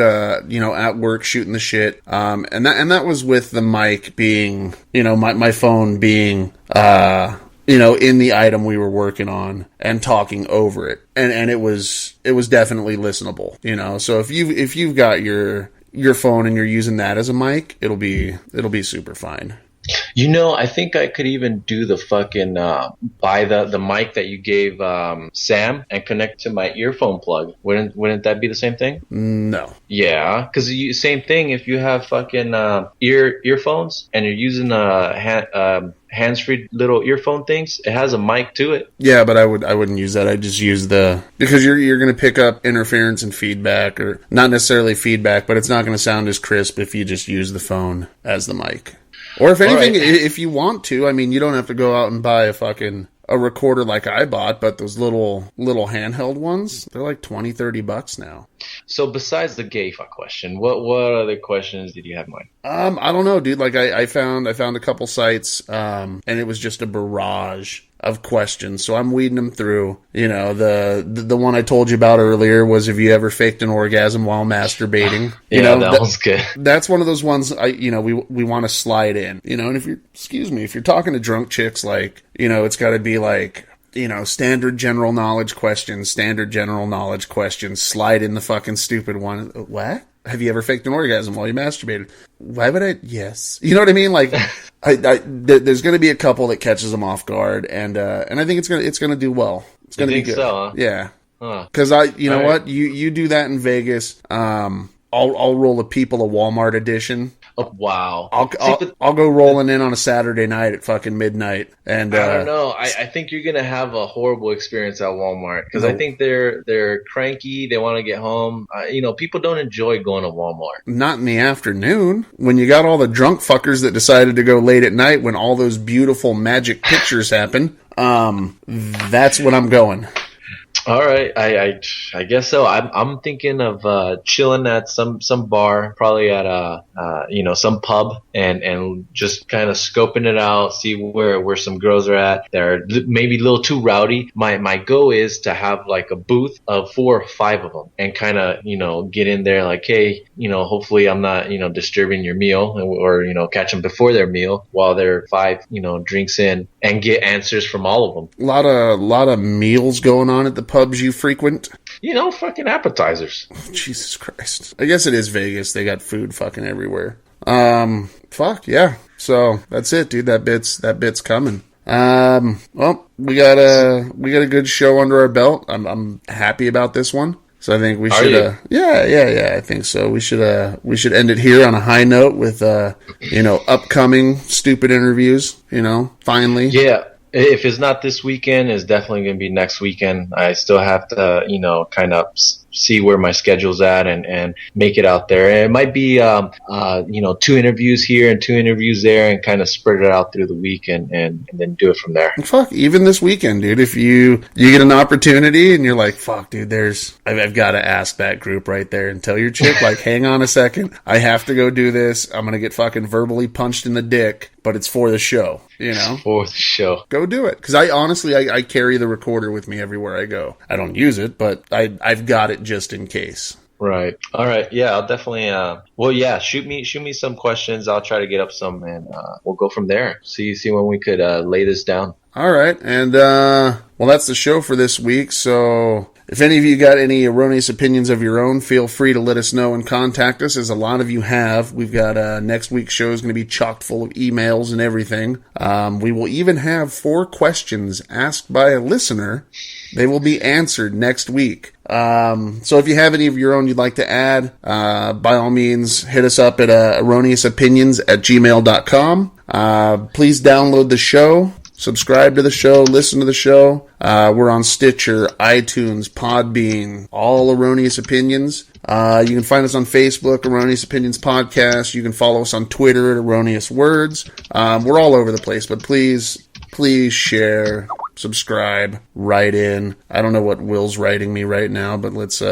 you know, at work shooting the shit. And that was with the mic being, you know, my phone being, you know, in the item we were working on and talking over it. And it was definitely listenable, you know. So if you've got your phone and you're using that as a mic, it'll be super fine. You know, I think I could even do the fucking buy the mic that you gave Sam and connect to my earphone plug. Wouldn't that be the same thing? No. Yeah, because same thing. If you have fucking earphones and you're using hands-free little earphone things, it has a mic to it. Yeah, but I wouldn't use that. I just use because you're going to pick up interference and feedback, or not necessarily feedback, but it's not going to sound as crisp if you just use the phone as the mic. Or if anything, right. if you want to, I mean, you don't have to go out and buy a recorder like I bought, but those little handheld ones, they're like $20-$30 now. So besides the gay fuck question, what other questions did you have in mind? I don't know, dude. Like I found a couple sites, and it was just a barrage of questions. So I'm weeding them through. You know, the one I told you about earlier was, have you ever faked an orgasm while masturbating? You know, that was good. That's one of those ones we want to slide in. You know, and if you're talking to drunk chicks, like, you know, it's got to be like, you know, standard general knowledge questions, slide in the fucking stupid one. What? Have you ever faked an orgasm while you masturbated? Why would I? Yes. You know what I mean? Like, there's going to be a couple that catches them off guard, and I think it's going to do well. It's going to be good. So, huh? Yeah. Huh. Because you know what? You do that in Vegas. I'll roll a People of Walmart edition. Oh, wow. I'll go rolling in on a Saturday night at fucking midnight, and I don't know. I think you're gonna have a horrible experience at Walmart because I think they're cranky. They want to get home. You know, people don't enjoy going to Walmart. Not in the afternoon when you got all the drunk fuckers that decided to go late at night when all those beautiful magic pictures happen. That's when I'm going. All right, I guess so. I'm thinking of chilling at some bar, probably at some pub, and just kind of scoping it out, see where some girls are at. They're maybe a little too rowdy. My goal is to have like a booth of 4 or 5 of them, and kind of get in there like, hey, hopefully I'm not disturbing your meal, or catch them before their meal while they're 5 drinks in, and get answers from all of them. A lot of meals going on at the pubs you frequent. Fucking appetizers. Jesus Christ. I guess it is Vegas. They got food fucking everywhere. Fuck yeah. So that's it, dude. That bit's coming. Well, we got a good show under our belt. I'm happy about this one. So I think we should, yeah, I think so. We should end it here on a high note with, upcoming stupid interviews, finally. Yeah. If it's not this weekend, it's definitely going to be next weekend. I still have to, kind of see where my schedule's at and make it out there. And it might be, 2 interviews here and 2 interviews there, and kind of spread it out through the week and then do it from there. Fuck, even this weekend, dude. If you get an opportunity and you're like, fuck, dude, I've got to ask that group right there and tell your chick, like, hang on a second, I have to go do this. I'm going to get fucking verbally punched in the dick, but it's for the show, For the show. Go do it. Because I carry the recorder with me everywhere I go. I don't use it, but I've got it just in case. Right. All right. Yeah, I'll definitely. Shoot me some questions. I'll try to get up some, and we'll go from there. See when we could lay this down. All right. And, well, that's the show for this week. So if any of you got any erroneous opinions of your own, feel free to let us know and contact us, as a lot of you have. We've got next week's show is going to be chock full of emails and everything. We will even have 4 questions asked by a listener. They will be answered next week. So if you have any of your own you'd like to add, by all means, hit us up at erroneousopinions@gmail.com. Please download the show. Subscribe to the show, listen to the show. We're on Stitcher, iTunes, Podbean, all Erroneous Opinions. You can find us on Facebook, Erroneous Opinions Podcast. You can follow us on Twitter at Erroneous Words. We're all over the place, but please share, subscribe, write in. I don't know what Will's writing me right now, but let's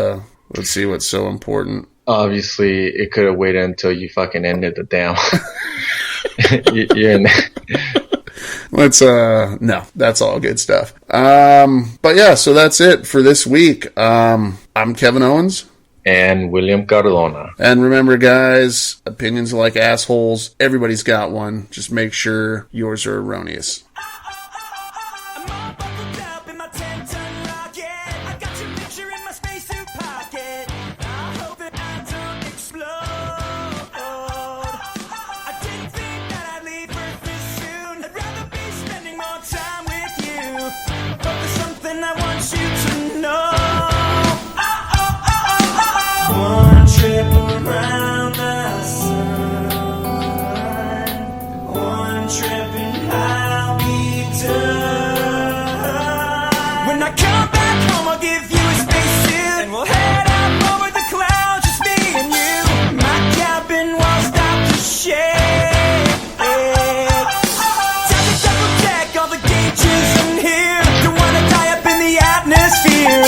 see what's so important. Obviously, it could have waited until you fucking ended the damn. You're in there. No, that's all good stuff. But yeah, so that's it for this week. I'm Kevin Owens. And William Cardona. And remember, guys, opinions are like assholes. Everybody's got one. Just make sure yours are erroneous. I'm all buckled up in my 10-ton rocket. I got your picture in my spacesuit pocket. I hope that I don't explode. I didn't think that I'd leave Earth this soon. I'd rather be spending more time with you. But there's something I want you to know. One trip around the sun. One trip and I'll be done. When I come back home, I'll give you a spacesuit, and we'll head up over the clouds, just me and you. My cabin walls stop to shake. Time to double check all the gauges in here. Don't wanna die up in the atmosphere.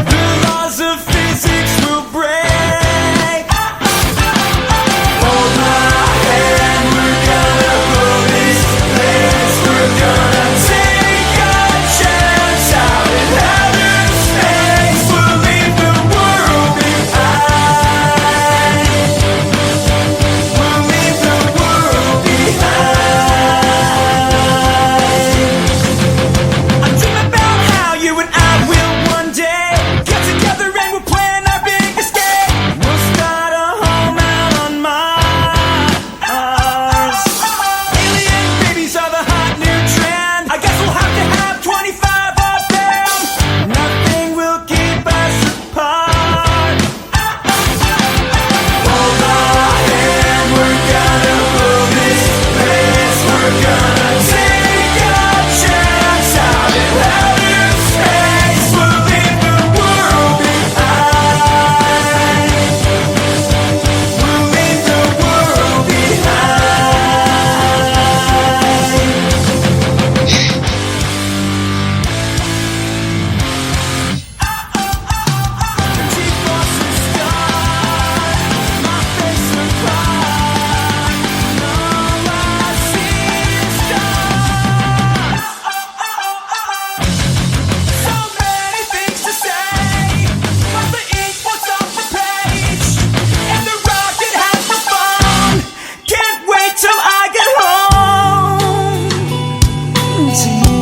The laws of physics will break. Hold my hand, we're gonna blow this place. We're gonna take a chance out in outer space. We'll leave the world behind. We'll leave the world behind. I dream about how you and I will one day get together and we'll plan our big escape. We'll start a home out on Mars. Alien babies are the hot new trend. I guess we'll have to have 25 of them. Nothing will keep us apart. Hold our hand, we're gonna blow this place. We're gonna take a chance out in outer space. We'll leave the world behind. We'll leave the world So many things to say, but the ink was off the page, and the rocket has flown. Can't wait till I get home to you.